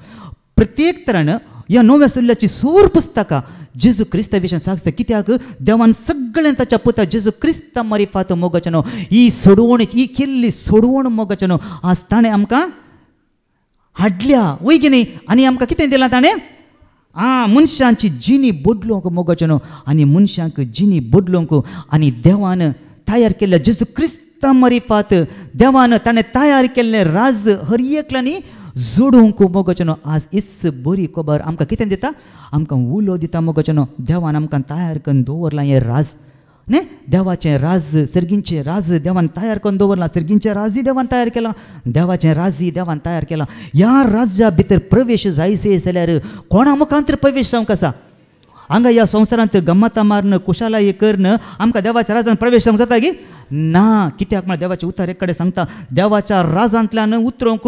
प्रत्येक तरान ह्या नव्या सल्ल्याची सोर पुस्तकां जेजू क्रिस्ता विशयान साक्ष दिता कित्याक देवान सगळें ताच्या पुता जेजू क्रिस्ता मारिफात मोगाचे न्हू ही सोडवण ही केल्ली सोडवण मोगाचे न्हू आज ताणें आमकां हाडल्या वय की न्ही आनी आमकां कितें दिलां ताणें मनशांची जिणी बदलोवंक मोगाचे न्हू आनी मनशांक जिणी बदलोवंक आनी देवान तयार केल्ल्या जेजू क्रिस्ता मारिफात देवान ताणें तयार केल्लें राज हर एकल्यानी जोडूंक मोगाचे न्हू आज इस बरी खबर आमकां कितें दिता आमकां उलो दिता मोगाचे न्हू देवान आमकां तयार करून दवरलां हें राज न्ही देवाचें राज सर्गींचें राज देवान तयार करून दवरलां सर्गींचें राजय देवान तयार केलां देवाचें राजय देवान तयार केलां ह्या राज्या भितर प्रवेश जायचे जाल्यार कोणा मुखांतर प्रवेश जावंक आसा हांगा ह्या संवसारांत गम्मतां मारन कुशालाय करन आमकां देवाच्या राजान प्रवेश जावंक जाता गी ना कित्याक म्हळ्यार देवाचें उतर एक कडेन सांगता देवाच्या राजांतल्यान उतरोवंक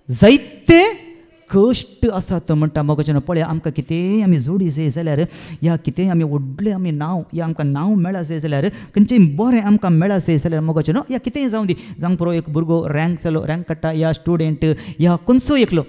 जायते कश्ट आसात म्हणटा मोगाचे न्हू पळय आमकां कितेंय आमी जोडी जाय जाल्यार या कितेंय आमी व्हडलें आमी नांव या आमकां नांव मेळा जाय जाल्यार खंयचेंय बरें आमकां मेळा जाय जाल्यार मोगाचे न्हू या कितेंय जावं दी जावं पुरो एक भुरगो रँक जालो रँक काडटा या स्टुडंट या खंयचो एकलो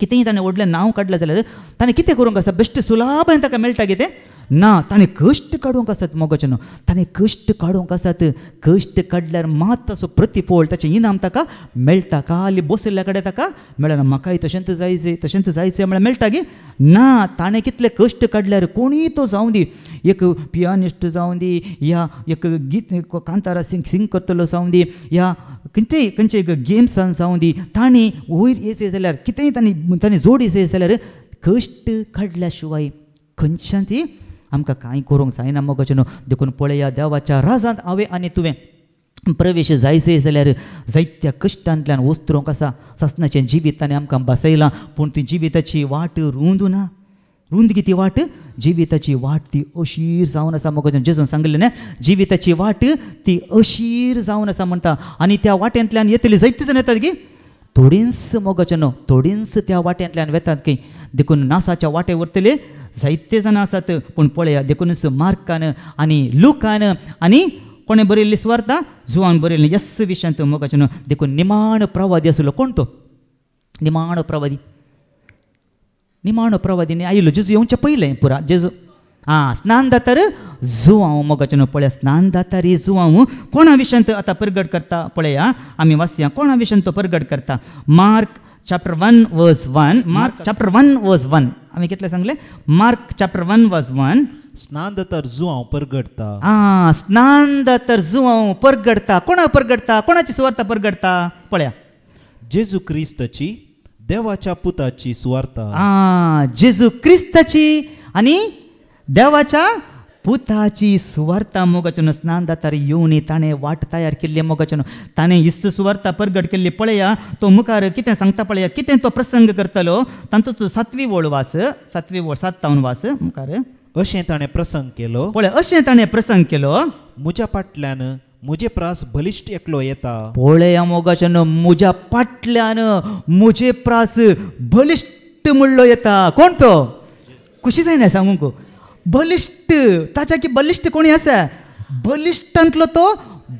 कितेंय ताणें व्हडलें नांव काडलें जाल्यार ताणें कितें करूंक आसा बेश्ट सुलाभान ताका मेळटा कितें ना ताणें कश्ट काडूंक आसात मोगाचे न्हू ताणें कश्ट काडूंक आसात कश्ट काडल्यार मात ताचो प्रतिफळ ताचें इनाम ताका मेळटा खाली बसयल्ल्या कडेन ताका मेळना म्हाकाय तशेंच जायचें म्हळ्यार मेळटा गे ना ताणें कितले कश्ट काडल्यार कोणीय तो जावं दी एक पियानिस्ट जावं दी या एक गीत कांतारा सिंग करतलो जावं दी या खंयचे गेम्सान जावं दी ताणें वयर येयचें जाल्यार कितेंय ताणें जोडी जाय जाल्यार कश्ट काडल्या शिवाय खंयच्यान ती आमकां कांय करूंक जायना मोगाचे न्हू देखून पळया देवाच्या राजांत हांवें आनी तुवें प्रवेश जायचे जाल्यार जायत्या कश्टांतल्यान वस्तूंक आसा सस्नाचें जिवीत ताणें आमकां बसयलां पूण ती जिविताची वाट रुंदू ना रुंद किती वाट जिविताची वाट ती अशीर जावन आसा मोगाचें जेजून सांगलें न्ही जिविताची वाट ती अशीर जावन आसा म्हणटा आनी त्या वाट्यांतल्यान येतली जायते जाण येतात की थोडींच मोगाचें न्हू थोडींच त्या वाट्यांतल्यान वेतात की देखून नासाच्या वाटे वरतले जायते जाण आसात पूण पळया देखूनच मार्कान आनी लुकान आनी कोणें बरयल्ली सुवार्ता जुवान बरयल्ली यस विशयांत मोगाचें न्हू देखून निमाण प्रवादी आसलो कोण तो निमाण प्रवादीने आयलो जेजू येवचे पयलें पुरा जेजू स्नान जातार जुवांव मोगाचें न्हू पळया स्नान जातार जुवांव कोणा विशयांत आतां प्रगट करता पळया आमी वाचया कोणा विशयांत तो प्रगट करता mark chapter 1 verse 1 mark chapter 1 verse 1 आमी कितले सांगले मार्क chapter 1 verse 1 स्नान जातार जुवांव परगडता स्नान जातार जुवांव परगडता कोणा परगडता कोणाची सुवार्ता परगडता पळया जेजू क्रिस्ताची देवाच्या पुताची सुवार्ता जेजू क्रिस्ताची आनी देवाच्या पुताची सुवार्ता मोगाचें स्नान जातार येवन ताणें वाट तयार केल्ली मोगाचें ताणें इस्त सुवार्ता परगट केल्ली पळया तो मुखार कितें सांगता पळया कितें तो प्रसंग करतलो तांचो तो 7वी ओळ वास 7वी ओळ 7 वास मुखार अशें ताणें प्रसंग केलो पळय अशें ताणें प्रसंग केलो म्हज्या फाटल्यान म्हजे प्रास बलिश्ट एकलो येता पळया मोगाचें म्हज्या फाटल्यान म्हजे प्रास बलिश्ट म्हणलो येता कोण तो खुशी जायना सांगूंक बलिश्ट ताच्या की बलिश्ट कोणी आसा बलिश्टांतलो तो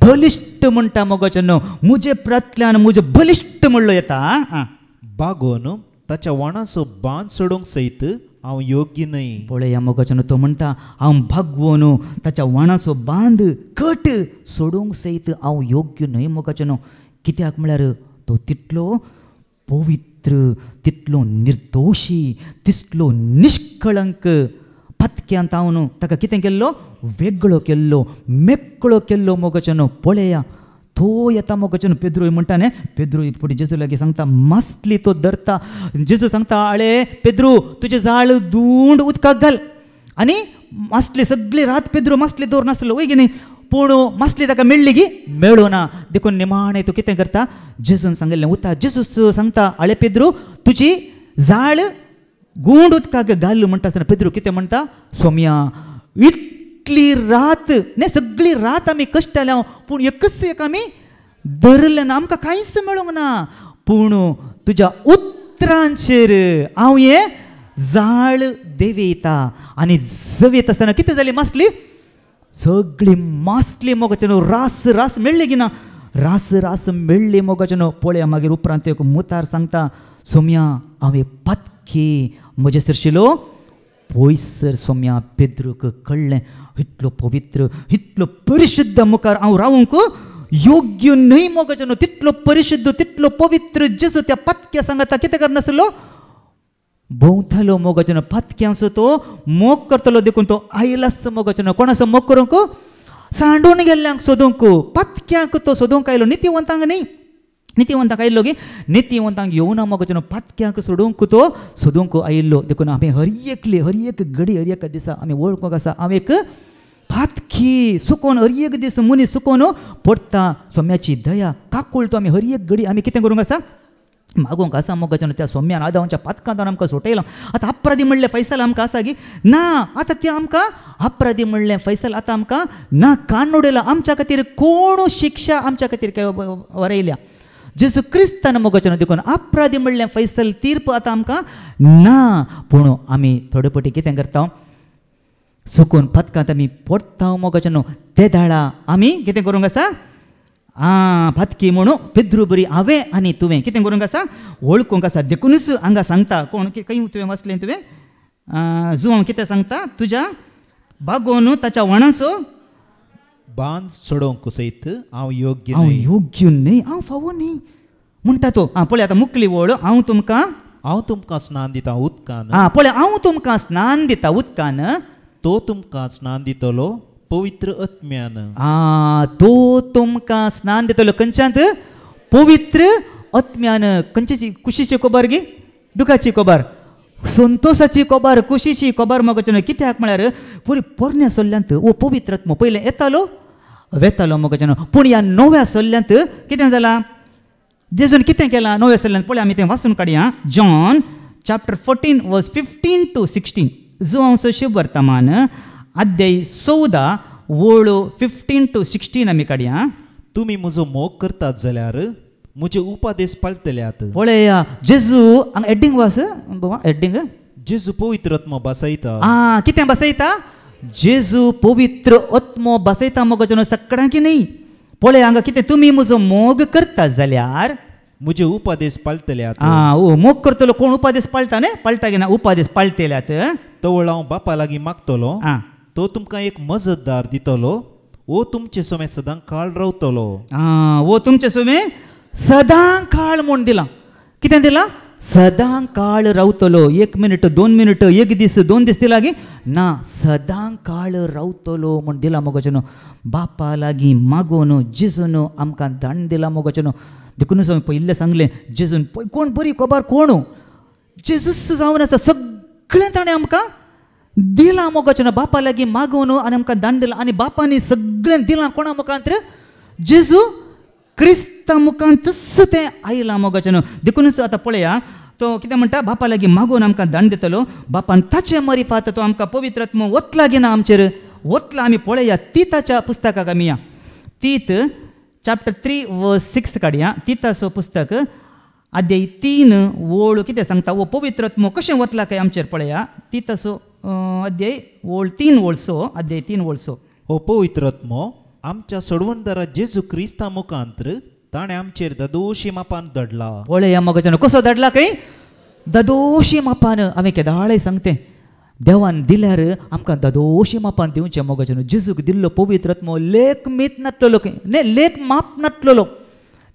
बलिश्ट म्हणटा मोगाचें म्हजे प्रातल्यान म्हजे बलिश्ट म्हणलो येता बागोन ताच्या वाणाचो बांद सोडूंक सयत हांव योग्य न्हय पळया मोगाचें तो म्हणटा हांव भागवून ताच्या वाणाचो बांद कट सोडूंक सयत हांव योग्य न्हय मोगाचें कित्याक म्हळ्यार तो तितलो पवित्र तितलो निर्दोशी तितलो निश्कळंक पत्क्यांत हांव ताका कितें केल्लो वेगळो केल्लो मेकळो केल्लो मोगाचें पळया तो येता मोगाचें पेद्रू म्हणटा न्ही पेद्रू एक फावटी जेजू लागीं सांगता मासली तो धरता जेजू सांगता आळे पेद्रू तुजें जाळ धुंड उदकाक घाल आनी मासली सगळी रात पेद्रू मासली दवर नासलो वय गे न्ही पूण मासली ताका मेळ्ळी की मेळो ना देखून निमाणें तूं कितें करता जेजून सांगिल्लें उता जेजू सांगता आळे पेद्रू तुजी जाळ गुंड उदकाक घाल म्हणटा आसतना पेद्रू कितें म्हणटा सोम्या इतली रात न्ही सगळी रात आमी कश्टाल्या पूण एकच एक आमी धरलें ना आमकां कांयच मेळूंक ना पूण तुज्या उतरांचेर हांव हें जाळ देवयता आनी जवेत आसतना कितें जाली मासली सगळी मासली मोगाचें रास रास मेळ्ळी की ना रास रास मेळ्ळी मोगाचें पळया मागीर उपरांत एक मुतार सांगता सोम्या हांवें पत्की म्हजे सरशिलो पयसर सोम्या पेद्रूक कळ्ळें इतलो पवित्र इतलो परिशुद्ध मुखार हांव रावूंक योग्य न्हय मोगाचें तितलो परिशुद्ध तितलो पवित्र जेजू त्या पत्क्या सांगता कितें करनासलो भोंवतालो मोगाचें पत्क्यांचो तो मोग करतलो देखून तो आयलास मोगाचें कोणाचो मोग करूंक सांडून गेल्ल्यांक सोदूंक पत्क्यांक तो सोदूंक आयलो नितीवंतांक न्ही नितीवंतांक आयिल्लो की नितीवंतांक येवना मोगाचें पत्क्यांक सोडूंक तो सोदूंक आयिल्लो देखून आमी हर एक घडी हर एक दिसा आमी वळखूंक आसा हांव एक पातकी सुकोवन हर एक दीस मनीस सुकोवन पडटा सोम्याची दया काकूळ तो आमी हर एक घडी आमी कितें करूंक आसा मागोवंक आसा मोगाचें त्या सोम्यान आदांच्या पातकांत आमकां सोटयलां आतां अपराधी म्हणलें फैसल आमकां आसा की ना आतां तें आमकां अपराधी म्हणलें फैसल आतां आमकां ना कान उडयलां आमच्या खातीर कोण शिक्षा आमच्या खातीर वरयल्या जेजू क्रिस्तान मोगाचें देखून अपराधी म्हणलें फैसल तीर्प आतां आमकां ना पूण आमी थोडे पटी कितें करता सुकून पतकांत आमी पडटा मोगाचें ते दाळा आमी कितें करूंक आसा फातकी म्हणून पेद्रू बरी हांवें आनी तुवें कितें करूंक आसा वळखूंक आसा देखूनच हांगा सांगता कोण खंय तुवें वाचलें तुवें जुवांव कितें सांगता तुज्या बागोन ताच्या वणाचो बांद सोडोवंक सयत हांव योग्य न्हय हांव फावो न्हय म्हणटा तो पळय आतां मुखली वळ हांव तुमकां स्नान दिता उदकान पळय हांव तुमकां स्नान दिता उदकान तो तुमकां स्नान दितलो पवित्र आत्म्यान तो तुमकां स्नान दितलो खंयच्यांत पवित्र आत्म्यान खंयची कुशीची कोबार गे दुखाची कोबार संतोषाची कोबार कुशीची कोबार मोगाचें कित्याक म्हळ्यार पुरी पोरण्या सोल्ल्यांत वो पवित्र आत्मो पयलें येतालो वेतालो मोगाचें पूण ह्या नव्या सोल्ल्यांत कितें जालां जेजून कितें केलां नव्या सोल्ल्यांत पळय आमी तें वाचून काडया जॉन chapter 14 verse 15 to 16 जुआंचो शुभ वर्तमान अध्याय 14 ओळो 15 to 16 आमी काडया. तुम्ही म्हजो मोग करतात जाल्यार म्हजे उपादेश पाळटल्यात. पळया जेजू हांगा एडिंग वास बाबा एडिंग जेजू पवित्र आत्मा बसयता. कितें बसयता? जेजू पवित्र आत्मो बसयता मगो जनो सगळ्यांक न्ही. पळय हांगा कितें तुमी म्हजो मोग करता जाल्यार म्हजे उपादेश पाळटल्यात. मोग करतलो कोण उपादेश पाळटा न्ही पाळटा गे ना उपादेश पाळटल्यात. तवळ हांव बापा लागीं मागतलो तो तुमकां एक मजतदार दितलो ओ तुमचे सोमे सदां काळ रावतलो. ओ तुमचे सोमे सदां काळ म्हूण दिला. कितें दिला? सदां काळ रावतलो. 1 मिनिट 2 मिनिट 1 दीस 2 दीस दिला गे ना सदां काळ रावतलो म्हूण दिला मोगोचनो. बापा लागीं मागून जेजून आमकां दान दिला मोगोचनो. देखून पयलें सांगलें जेजून पळय कोण बरी खबर कोण जेजूस जावन आसा सगळें ताणें आमकां दिला मोगोचनो. बापा लागीं मागून आनी आमकां दान दिला आनी बापानी सगळें दिलां कोणा मुखांतर? जेजू क्रिस्ता मुखांतच तें आयलां मोगोचनो. देखूनच आतां पळया तो कितें म्हणटा बापा लागीं मागून आमकां दान दितलो. बापान ताचे मरिफात तो आमकां पवित्र आत्मो वतला गे ना आमचेर वतला. आमी पळया तिताच्या पुस्तकाक आमी या तीत चॅप्टर 3 वर्स 6 काडया. तिताचो पुस्तक अध्याय 3 ओळ कितें सांगता वो पवित्र आत्मो कशें वतला काय आमचेर पळया. तिताचो अध्याय ओळ 3 वर्सो अध्याय 3 वर्सो. हो पवित्र आत्मो आमच्या सोडवणदारा जेजू क्रिस्ता मुखांतर ताणें आमचेर ददोशी मापान दडला. पळया मगो कसो दडला काय? ददोशी मापान. हांवें केदाळे सांगतें देवान दिल्यार आमकां ददोशी मापान दिवचें मोगोचनो. जेजूक दिल्लो पवित्र आत्मो लेख मीत नाटलेलो न्ही लेख माप नाटलेलो.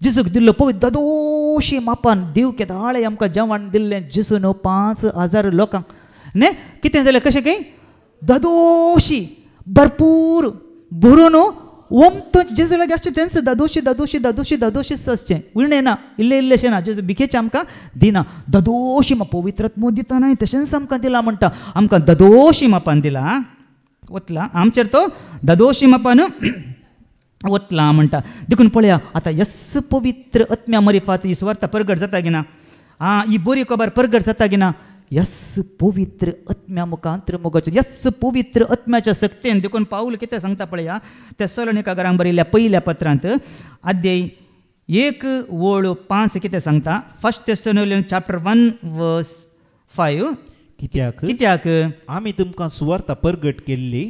जेजूक दिल्लो पवित्र ददोशी मापान दिव केदाळे आमकां जेवण दिल्लें जेजून 5,000 लोकांक न्ही. कितें जालें कशें काय? ददोशी भरपूर भरून ओमतो जेजू लागीं आसचें तेंच ददोशी ददोशी ददोशी ददोशीच आसचें उरणे ना इल्लें इल्लेशें ना. जेजू बिकेचें आमकां दिना ददोशी पवित्र आत्मो दिता न्हय तशेंच आमकां दिला म्हणटा. आमकां ददोशी मापान दिला वतला आमचेर तो ददोशी मापान वतला म्हणटा. देखून पळया आतां यस पवित्र आत्म्या मरिफात ही सुवार्ता परगट जाता गी ना. ही बरी खबर परगट जाता गी ना. यस पवित्र आत्म्या मुखांतर मोगोचनो यस पवित्र आत्म्याच्या सक्तेन. देखून पाऊल कितें सांगता पळया तेसलोनिकांक बरयल्ल्या पयल्या पत्रांत अध्याय 1 ओळ 5 कितें सांगता. फर्स्ट तेसलोनिकन चॅप्टर 1 वर्स 5. कित्याक आमी तुमकां सुवार्ता परगट केल्ली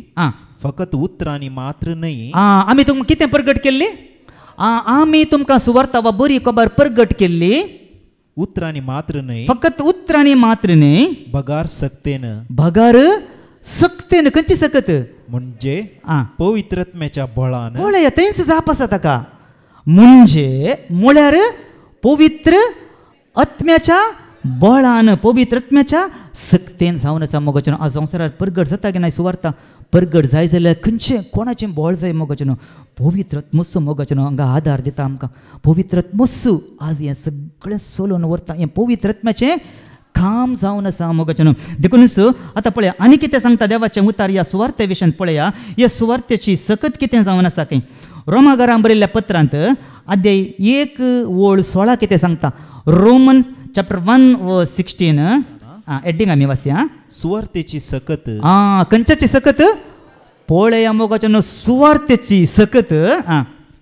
फकत उतरांनी मात्र न्हय. आमी तुमकां कितें परगट केल्ली? आमी तुमकां सुवार्ता वा बरी खबर परगट केल्ली उतरांनी मात्र न्हय फकत उतरांनी मात्र न्हय भगार सक्तेन. भगार सक्तेन खंयची सकत म्हणजे पवित्र आत्म्याच्या बळान. पळया थंयच जाप आसा ताका. म्हणजे म्हळ्यार पवित्र आत्म्याच्या बळान पवित्र आत्म्याच्या सक्तेन जावन आसा मोगोचनो. आज संवसारार परगट जाता की ना सुवार्ता परगट जाय जाल्यार खंयचें कोणाचें बळ जाय मोगोचनो? पवित्र आत्मोत्सव मोगोचनो हांगा आधार दिता आमकां. पवित्र आत्मोत्सव आज हें सगळें सोलोवन व्हरता. हें पवित्र आत्म्याचें काम जावन आसा मोगोचनो. देखूनच आतां पळया आनी कितें सांगता देवाचें उतार ह्या सुवार्ते विशयान पळया. ह्या सुवार्तेची सकत कितें जावन आसा खंय. रोमाकारांक बरयल्ल्या पत्रांत अध्याय 1 ओळ 16 कितें सांगता. रोमन्स चॅप्टर 1 वर्स 16 एडिंग आमी वाचया. सुवार्तेची सकत. खंयच्याची सकत? पळया मोगोचनो सुवार्तेची सकत.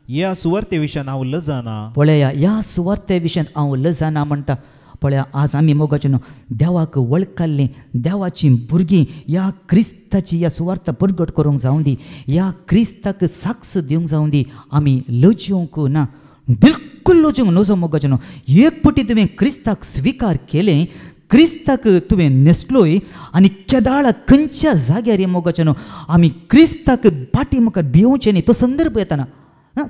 ह्या सुवार्ते विशयान हांव लजाना. पळया ह्या सुवार्ते विशयान हांव लजाना म्हणटा. पळया आज आमी मोगोचनो देवाक वळखल्लीं देवाची भुरगीं ह्या क्रिस्ताची ह्या सुवार्ता परगट करूंक जावं दी. ह्या क्रिस्ताक साक्ष दिवंक जावं दी. आमी लजोवंक ना बिलकुल लजोवंक नजो मोगोचनो. एक पटी तुवें क्रिस्ताक स्विकार केलें क्रिस्ताक तुवें नेसलोय आनी केदाळ खंयच्या जाग्यार मोगोचनो आमी क्रिस्ताक पाटी मुखार भिवचें न्ही. तो संदर्भ येताना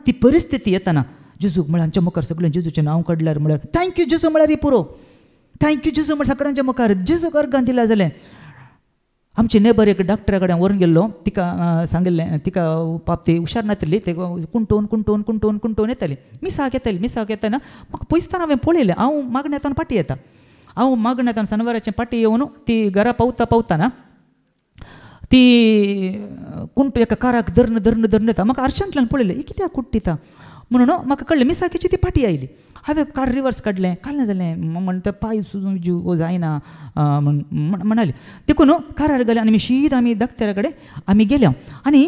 ती परिस्थिती येताना जेजूक म्हळ्यार आमच्या मुखार सगळें जेजूचें नांव काडल्यार म्हळ्यार थँक्यू जेजू म्हळ्यार ही पुरो. थँक्यू जेजू म्हळ्यार सगळ्यांच्या मुखार जेजूक अर्गां दिल्या जालें. आमचे नेबर एक डॉक्टरा कडेन व्हरून गेल्लो. तिका सांगिल्लें तिका पाप ती हुशार नासली ते कुंटोवन कुंटोवन कुंटोवन कुंटोवन येताली. मिसाक येताना म्हाका पयसताना हांवें पळयलें. हांव मागणें येताना पाटी येता. हांव मागणें येताना शनिवाराचें पाटी येवन ती घरा पावताना ती कुंट एका काराक धरण येता. म्हाका आरशांतल्यान पळयलें ही कित्याक कुट्टिता. म्हणून म्हाका कळ्ळें मिसाकीची ती पाटी आयली. हांवें कार्ड रिवर्स काडलें, काडलें जालें म्हणटा पांय सुजून जीव जायना म्हणाली. देखून कारार गेले आनी शीद आमी धाकट्यारा कडेन आमी गेल्या आनी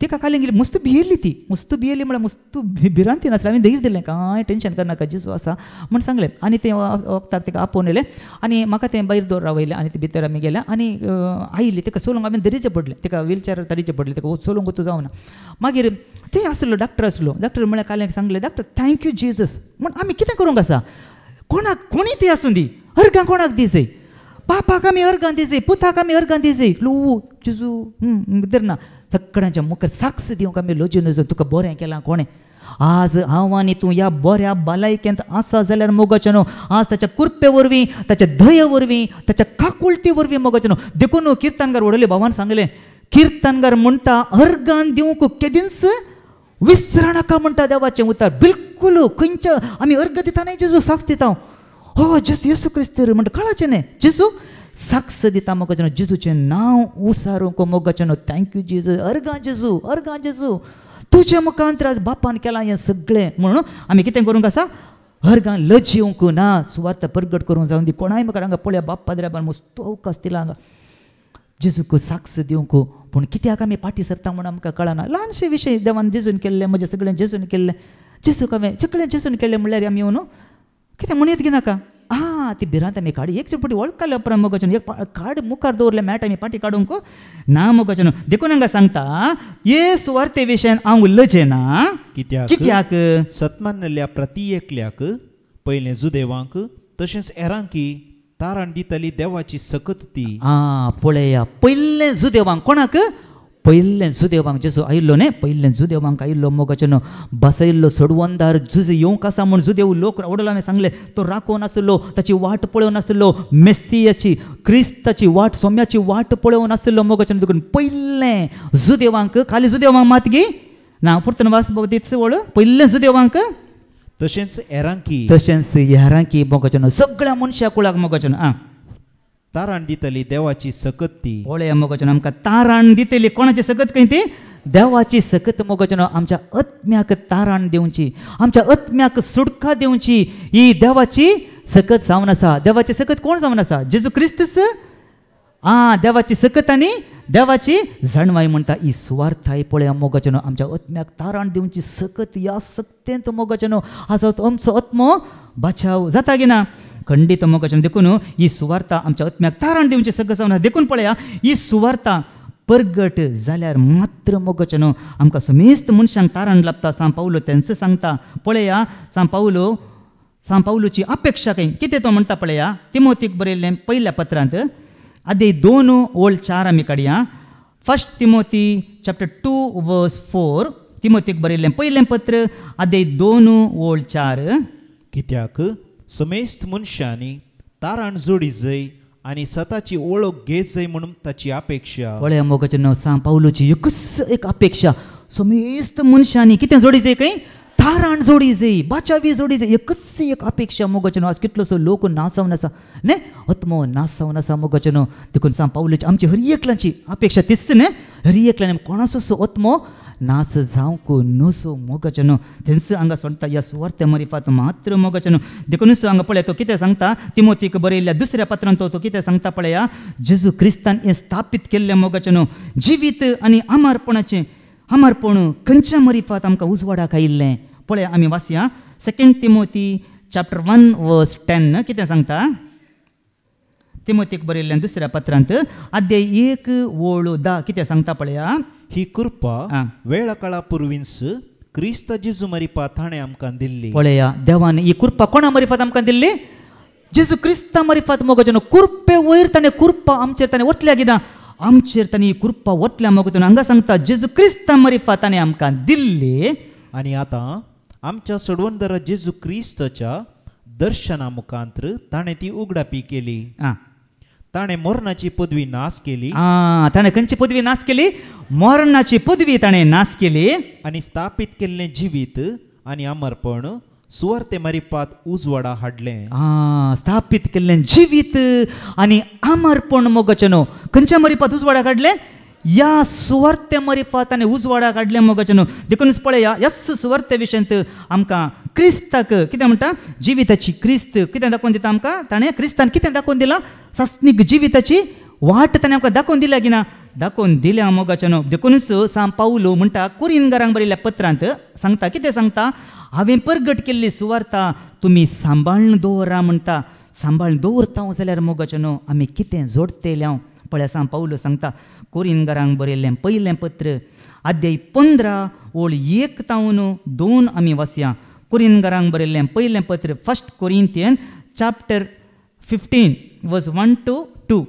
ताका काडलें गेली. मस्त भियेरली ती, मस्त भियेरली म्हळ्यार मस्त भिरांती नासली. हांवें धैर्य दिलें, कांय टेंशन करनाका, जेजू आसा म्हण सांगलें. आनी तें वखदाक ताका आपोवन येलें आनी म्हाका तें भायर दवर रावयलें आनी ते भितर आमी गेल्या आनी आयली. ताका सोलूंक हांवें धरीचें पडलें, ताका व्हिलचॅरार धाडीचें पडलें, ताका सोलूंक वचूं जावना. मागीर तें आसलो डॉक्टर आसलो. डॉक्टर म्हळ्यार काल्याक सांगलें, डॉक्टर थँक्यू जेजस म्हण आमी कितें करूंक आसा. कोणी ती आसूं दी, अर्गां कोणाक दिसय, बापाक आमी अर्गां दिसय, पुताक आमी अर्गां दिसय, लो जेजू भितर ना सगळ्यांच्या मुखार साक्ष दिवंक आमी लजे नजर तुका बरें केलां कोणें. आज हांव आनी तूं ह्या बऱ्या भलायकेंत आसा जाल्यार मोगाचें आज ताच्या कुर्पे वरवीं, ताच्या धये वरवीं, ताच्या काकुळटी वरवीं मोगाचें देखून किर्तनकार व्हडले भावान सांगलें, किर्तनकार म्हणटा अर्गान दिवंक केदींच विसरनाका म्हणटा देवाचें उतर. बिलकुल खंयच्या आमी अर्ग दिता न्हय, जेजू साक्ष दिता. हो जेजू येसू क्रिस्त म्हणटा कळाचें न्हय, जेजू साक्ष दिता मोगाचें जेजूचें नांव उसारूंक मोगाचें. थँक्यू जेजू, अर्गां जेजू, अर्गां जेजू, तुज्या मुखांतर आज बापान केलां हें सगळें. म्हणून आमी कितें करूंक आसा, अर्गां लज येवंक ना, सुवार्थ प्रगट करूंक जावन दी. कोणाय म्हाका हांगा पळया बाप पाद्र्याबान मस्त अवकाश दिला हांगा जेजूक साक्ष दिवंक. पूण कित्याक आमी फाटीं सरता म्हण आमकां कळना. ल्हानशे विशय देवान जेजून केल्ले, म्हजें सगळें जेजून केल्लें, जेजूक हांवें सगळें जेजून केल्लें म्हणल्यार आमी न्हू कितें म्हणीत घेनाका. ती भिरांत आमी काडी एक फावटी वळखले उपरांत मोगाचें एक कार्ड मुखार दवरलें मेळटा आमी फाटीं काडूंक ना मोगाचें. देखून हांगा सांगता हे सुवार्थे विशयान हांव उलयचें ना. कित्याक सत्मानल्या प्रती एकल्याक पयलें जुदेवांक तशेंच एरांकी तारण दितली देवाची सकत ती. पळया पयलें जुदेवांक कोणाक, पयलें जुदेवांक जेजू आयिल्लो न्ही, पयलें जुदेवांक आयिल्लो मोगाचें बसयल्लो सोडवंदार जुज येवंक आसा म्हूण जुदेव लोक वडलो हांवें सांगलें. तो राखोवन नासलो, ताची वाट पळोवन नासलो, मेस्सियाची क्रिस्ताची वाट सोम्याची वाट पळोवन नासलो मोगाचें. देखून पयलें जुदेवांक, खाली जुदेवांक मात गी ना पुर्तन वास तीच वळ, पयलें जुदेवांक तशेंच एरांकी, तशेंच हेरांकी मोगाचें सगळ्या मनशा कुळाक मोगाचें तारण दितली देवाची सकत ती. पळया मोगाचें आमकां तारण दितली. कोणाची सकत खंय ती, देवाची सकत मोगाचें. आमच्या आत्म्याक तारण दिवची, आमच्या आत्म्याक सुटका दिवची ही देवाची सकत जावन आसा. देवाची सकत कोण जावन आसा, जेजू क्रिस्तस. देवाची सकत आनी देवाची जाणवाय म्हणटा ही सुवार्थाय. पळया मोगाचें आमच्या आत्म्याक तारण दिवची सकत ह्या सक्तेंत मोगाचें आज आमचो आत्मो बचाव जाता की ना. खंडीत मोगाचें देखून ही सुवार्ता आमच्या आत्म्याक तारण दिवची सकत जावन देखून पळया ही सुवार्ता प्रगट जाल्यार मात्र मोगाचें आमकां समेस्त मनशांक तारण लाभता. सांत पावलो तेंच सांगता. पळया सांत पावलोची अपेक्षा खंय कितें तो म्हणटा पळया. तिमोथीक बरयल्लें पयल्या पत्रांत अध्याय 2:4 आमी काडया. 1 तिमोथी चॅप्टर 2:4 तिमोथीक बरयल्लें पयलें पत्र अध्याय 2:4. कित्याक समेस्त मनशांनी तारण जोडी जाय आनी स्वताची ओळख घेत जाय म्हणून ताची अपेक्षा. पळया मोगाचें सांत पावलोची एकच एक अपेक्षा, समेस्त मनशांनी कितें जोडी जाय खंय, तारण जोडी जाय, बाचावी जोडी जाय. एकच एक अपेक्षा मोगाचें. आज कितलोसो लोक नासावन आसा न्ही, आत्मो नासावन आसा मोगाचें. देखून सांत पावलोची आमची हर एकल्याची अपेक्षा तीच न्ही, हर एकल्यान कोणाचो आत्मो नास जावंक नसो मोगाचें. तेंच हांगा सोडटा ह्या सुवार्थे मरिफात मात्र मोगाचें. देखूनच हांगा पळया तो कितें सांगता तिमोथीक बरयल्ल्या दुसऱ्या पत्रांत तो कितें सांगता पळया. जेजू क्रिस्तान हें स्थापीत केल्लें मोगाचें जिवीत आनी आमारपण खंयच्या मरिफात आमकां उजवाडाक आयिल्लें. पळया आमी वाचया 2 तिमोथी चॅप्टर 1:10 कितें सांगता. तिमोथीक बरयल्ल्या दुसऱ्या पत्रांत अध्याय 1:10 कितें सांगता पळया. ही कृपा वेळा काळा पुर्वींच क्रिस्त जेजू मरिफात ताणें आमकां दिल्ली. पळया देवान ही कृपा कोणा मरिफात आमकां दिल्ली, जेजू क्रिस्ता मरिफात मोगाचें. कृपे वयर ताणें कृपा आमचेर ताणें वतल्या किना आमचेर ताणें ही कृपा वतल्या मोगाचें. हांगा सांगता जेजू क्रिस्ता मरिफात ताणें आमकां दिल्ली. आनी आतां आमच्या सोडवंदर जेजू क्रिस्ताच्या दर्शना मुखांतर ताणें ती उगडापी केली. ताणें मरणाची पदवी नाश केली. ताणें खंयची पदवी नाश केली, मरणाची पदवी ताणें नाश केली. आनी स्थापीत केल्लें जिवीत आनी अमरपण सुवार्थे मरिफात उजवाडा हाडलें. स्थापीत केल्लें जिवीत आनी अमरपण मोगाचें खंयच्या मरिफात उजवाडा हाडलें, या सुवार्ते मरिफात आनी उजवाडा काडले मोगाचे न्हू देखूनच पळया ह्याच सुवार्ते विशयंत आमकां क्रिस्ताक कितें म्हणटा जिविताची क्रिस्त कितें दाखोवन दिता आमकां ताणें क्रिस्तान कितें दाखोवन दिलां सस्नीक जिविताची वाट ताणें आमकां दाखोवन दिल्या की ना दाखोवन दिल्या मोगाचे न्हू देखूनच सांत पावलो म्हणटा कुरिन्तांक बरयल्ल्या पत्रांत सांगता कितें सांगता हांवें परगट केल्ली सुवार्ता तुमी सांबाळून दवरा म्हणटा सांबाळून दवरता जाल्यार मोगाचे न्हू आमी कितें जोडटले हांव पळय सांत पावलो सांगता कोरिन्तांक बरयल्लें पयलें पत्र अध्याय 15 ओळ 1 तावन 2 आमी वाचया कोरिन्तांक बरयल्लें पयलें पत्र 1 कोरिंथियन चॅप्टर 15 वर्स 1 to 2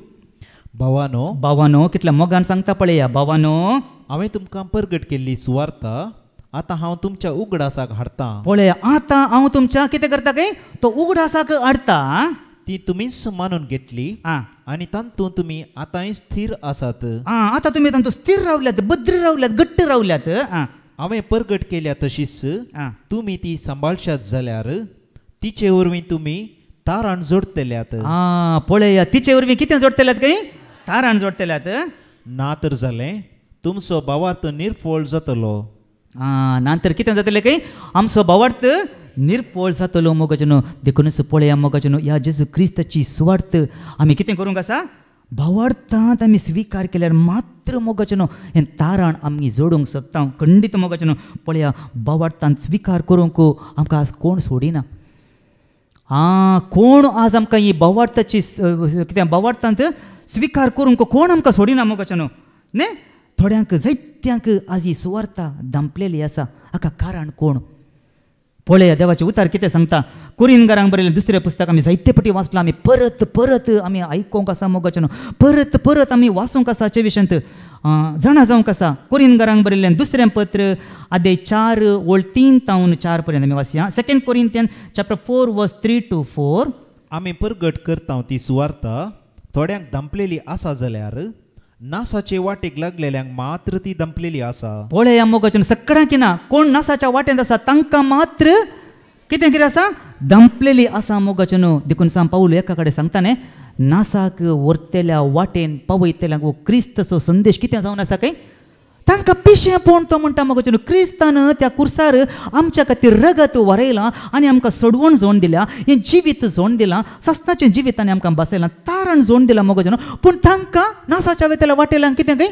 भावानो कितल्या मोगान सांगता पळया भावानो हांवें तुमकां परगट केल्ली सुवार्ता आतां हांव तुमच्या उगडासाक हाडटा पळय आतां हांव तुमच्या कितें करता काय तो उगडासाक हाडटा ती तुमीच मानून घेतली आनी तांतूं तुमी आतांय स्थिर आसात आतां तुमी तांतूं स्थिर रावल्यात भद्र रावल्यात घट्ट रावल्यात हांवें परगट केल्या तशीच तुमी ती सांबाळशात जाल्यार तिचे वरवीं तुमी तारण जोडतल्यात पळय तिचे वरवीं कितें जोडतल्यात काय तारण जोडतल्यात ना तर जालें तुमचो भावार्थ निर्फळ जातलो नंतर कितें जातलें काय आमचो भावार्थ निर्फळ जातलो मोगाचे न्हू देखूनच पळया मोगाचे न्हू ह्या जेजू क्रिस्ताची सुवार्थ आमी कितें करूंक आसा भावार्थांत आमी स्विकार केल्यार मात्र मोगाचे न्हू हें तारण आमी जोडूंक शकता खंडीत मोगाचे न्हू पळया भावार्थांत स्विकार करूंक आमकां आज कोण सोडिना कोण आज आमकां ही भावार्थाची कितें भावार्थांत स्विकार करूंक कोण आमकां सोडिना मोगाचे न्हू न्ही थोड्यांक जायत्यांक आज ही सुवार्ता दांपलेली आसा हाका कारण कोण पळया देवाचें उतार कितें सांगता कोरिन्तांक बरयल्लें दुसरें पुस्तक आमी जायते फावटी वाचलां आमी परत आमी आयकूंक आसा मोगाचे न्हू परत आमी वाचूंक आसा हाचे विशयंत जाणा जावंक आसा कोरिन्तांक बरयल्लें दुसरें पत्र अध्याय 4 ओळ 3 तावन 4 पर्यंत आमी वाचया 2 कोरिंथियन चॅप्टर 4 वर्स 3 to 4 आमी परगट करता ती सुवार्ता थोड्यांक दांपलेली आसा जाल्यार नासाचे वाटेक लागलेल्यांक मात्र ती दंपलेली आसा पळया मोगाचे सगळ्यांक ना कोण नासाच्या वाटेंत आसा तांकां मात्र कितें आसा दंपलेली आसा मोगाचे न्हू देखून सांत पावलो एका कडेन सांगता न्ही नासाक व्हरतेल्या वाटेन पावयतल्यांक क्रिस्तचो संदेश कितें जावन आसा काय तांकां पिशें पोवन तो म्हणटा मोगाचे न्हू क्रिस्तान त्या कुर्सार आमच्या खातीर रगत वरयलां आनी आमकां सोडवण जोड दिल्या हें जिवीत जोड दिलां सस्ताचें जिवीत आनी आमकां बसयलां तारण जोड दिलां मोगाचे न्हू पूण तांकां नासाच्या वेतेल्या वाटेलांक कितें काय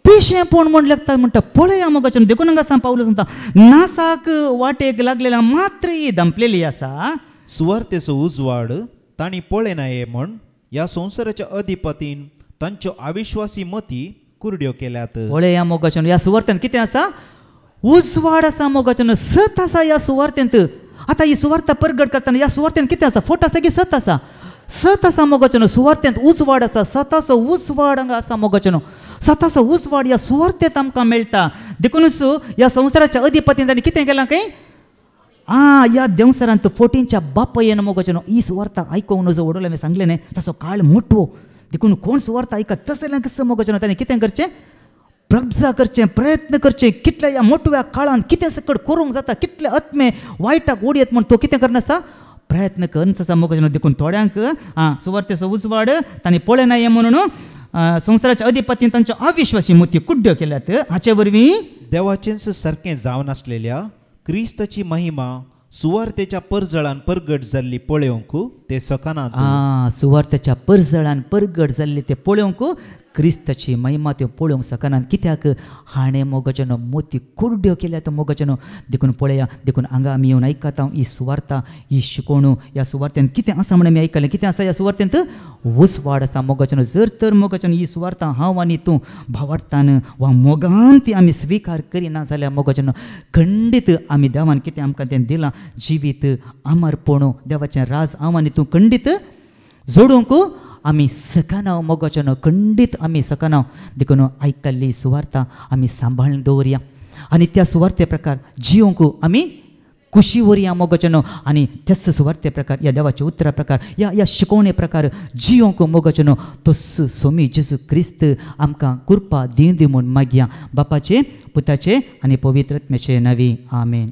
पिशें पोवन म्हण लागता म्हणटा पळया मोगाचे न्हू देखून हांगा सांत पावलो सांगता नासाक वाटेक लागलेल्या मात्र ही दंपलेली आसा सुवार्तेचो उजवाड तांणी पळयनाये म्हण ह्या संवसाराच्या अधिपतीन तांच्यो अविश्वासी मती कुरड्यो केल्यात पळया मोगाचे न्हू ह्या सुवार्थेंत कितें आसा उजवाड आसा मोगाचे न्हू सत आसा ह्या सुवार्थेंत आतां ही सुवार्ता परगट करतना ह्या सुवार्थेंत कितें आसा फोट आसा की सत आसा मोगाचे न्हू सुवार्थेंत उजवाड आसा सताचो उजवाड हांगा आसा मोगाचे न्हू सताचो उजवाड ह्या सुवार्थेंत आमकां मेळटा देखूनच ह्या संवसाराच्या अधिपतीन तांणी कितें केलां काय ह्या देवसरांत फोटींच्या बापयेन मोगाचे न्हू ही सुवार्ता आयकूंक नजो वडोले हांवें सांगलें न्ही ताचो काळ मोठो देखून कोण सुवार्ता आयकत तसल्यांक कसं मोगाचे न्हू ताणें कितें करचें प्रब्जा करचें प्रयत्न करचें कितल्या ह्या मोठव्या काळांत कितें सकट करूंक जाता कितले आत्मे वायटाक ओडयत म्हण तो कितें करनासा प्रयत्न करन आसा मोगाचे न्हू देखून थोड्यांक सुवार्तेचो उजवाड तांणी पळयनाये म्हणून संवसाराच्या अधिपतीन तांच्यो अविश्वासी मती कुड्ड्यो केल्यात हाचे वरवीं देवाचेंच सारकें जावन आसलेल्या क्रिस्ताची महिमा सुवार्तेच्या परजळान परगट जाल्ली पळोवंक ते सकनात सुवार्तेच्या परजळान परगट जाल्ली ते पळोवंक क्रिस्ताची महिमा त्यो पळोवंक सकनात कित्याक हाणें मोगाचे न्हू मोती कुर्ड्यो केल्यात मोगाचे न्हू देखून पळया देखून हांगा आमी येवन आयकत ही सुवार्ता ही शिकोवण ह्या सुवार्थेंत कितें आसा म्हण आमी आयकलें कितें आसा ह्या सुवार्थेंत उजवाड आसा मोगाचे न्हू जर तर मोगाचे न्हू ही सुवार्ता हांव आनी तूं भावार्थान वा मोगान ती आमी स्विकार करिना जाल्यार मोगाचे न्हू खंडीत आमी देवान कितें आमकां तें दिलां जिवीत अमरपण देवाचें राज हांव आनी तूं खंडीत जोडूंक आमी सकना मोगाचे न्हू खंडीत आमी सकना देखून आयकल्ली सुवार्ता आमी सांबाळून दवरया आनी त्या सुवार्ते प्रकार जियोंक आमी खुशी व्हरया मोगाचे न्हू आनी त्याच सुवार्ते प्रकार ह्या देवाच्या उतरा प्रकार ह्या शिकोवणे प्रकार जियोंक मोगाचे न्हू तस सोमी जेजू क्रिस्त आमकां कृपा दी म्हूण मागया बापाचे पुताचे आनी पवित्र आत्म्याचे नांवी आमेन.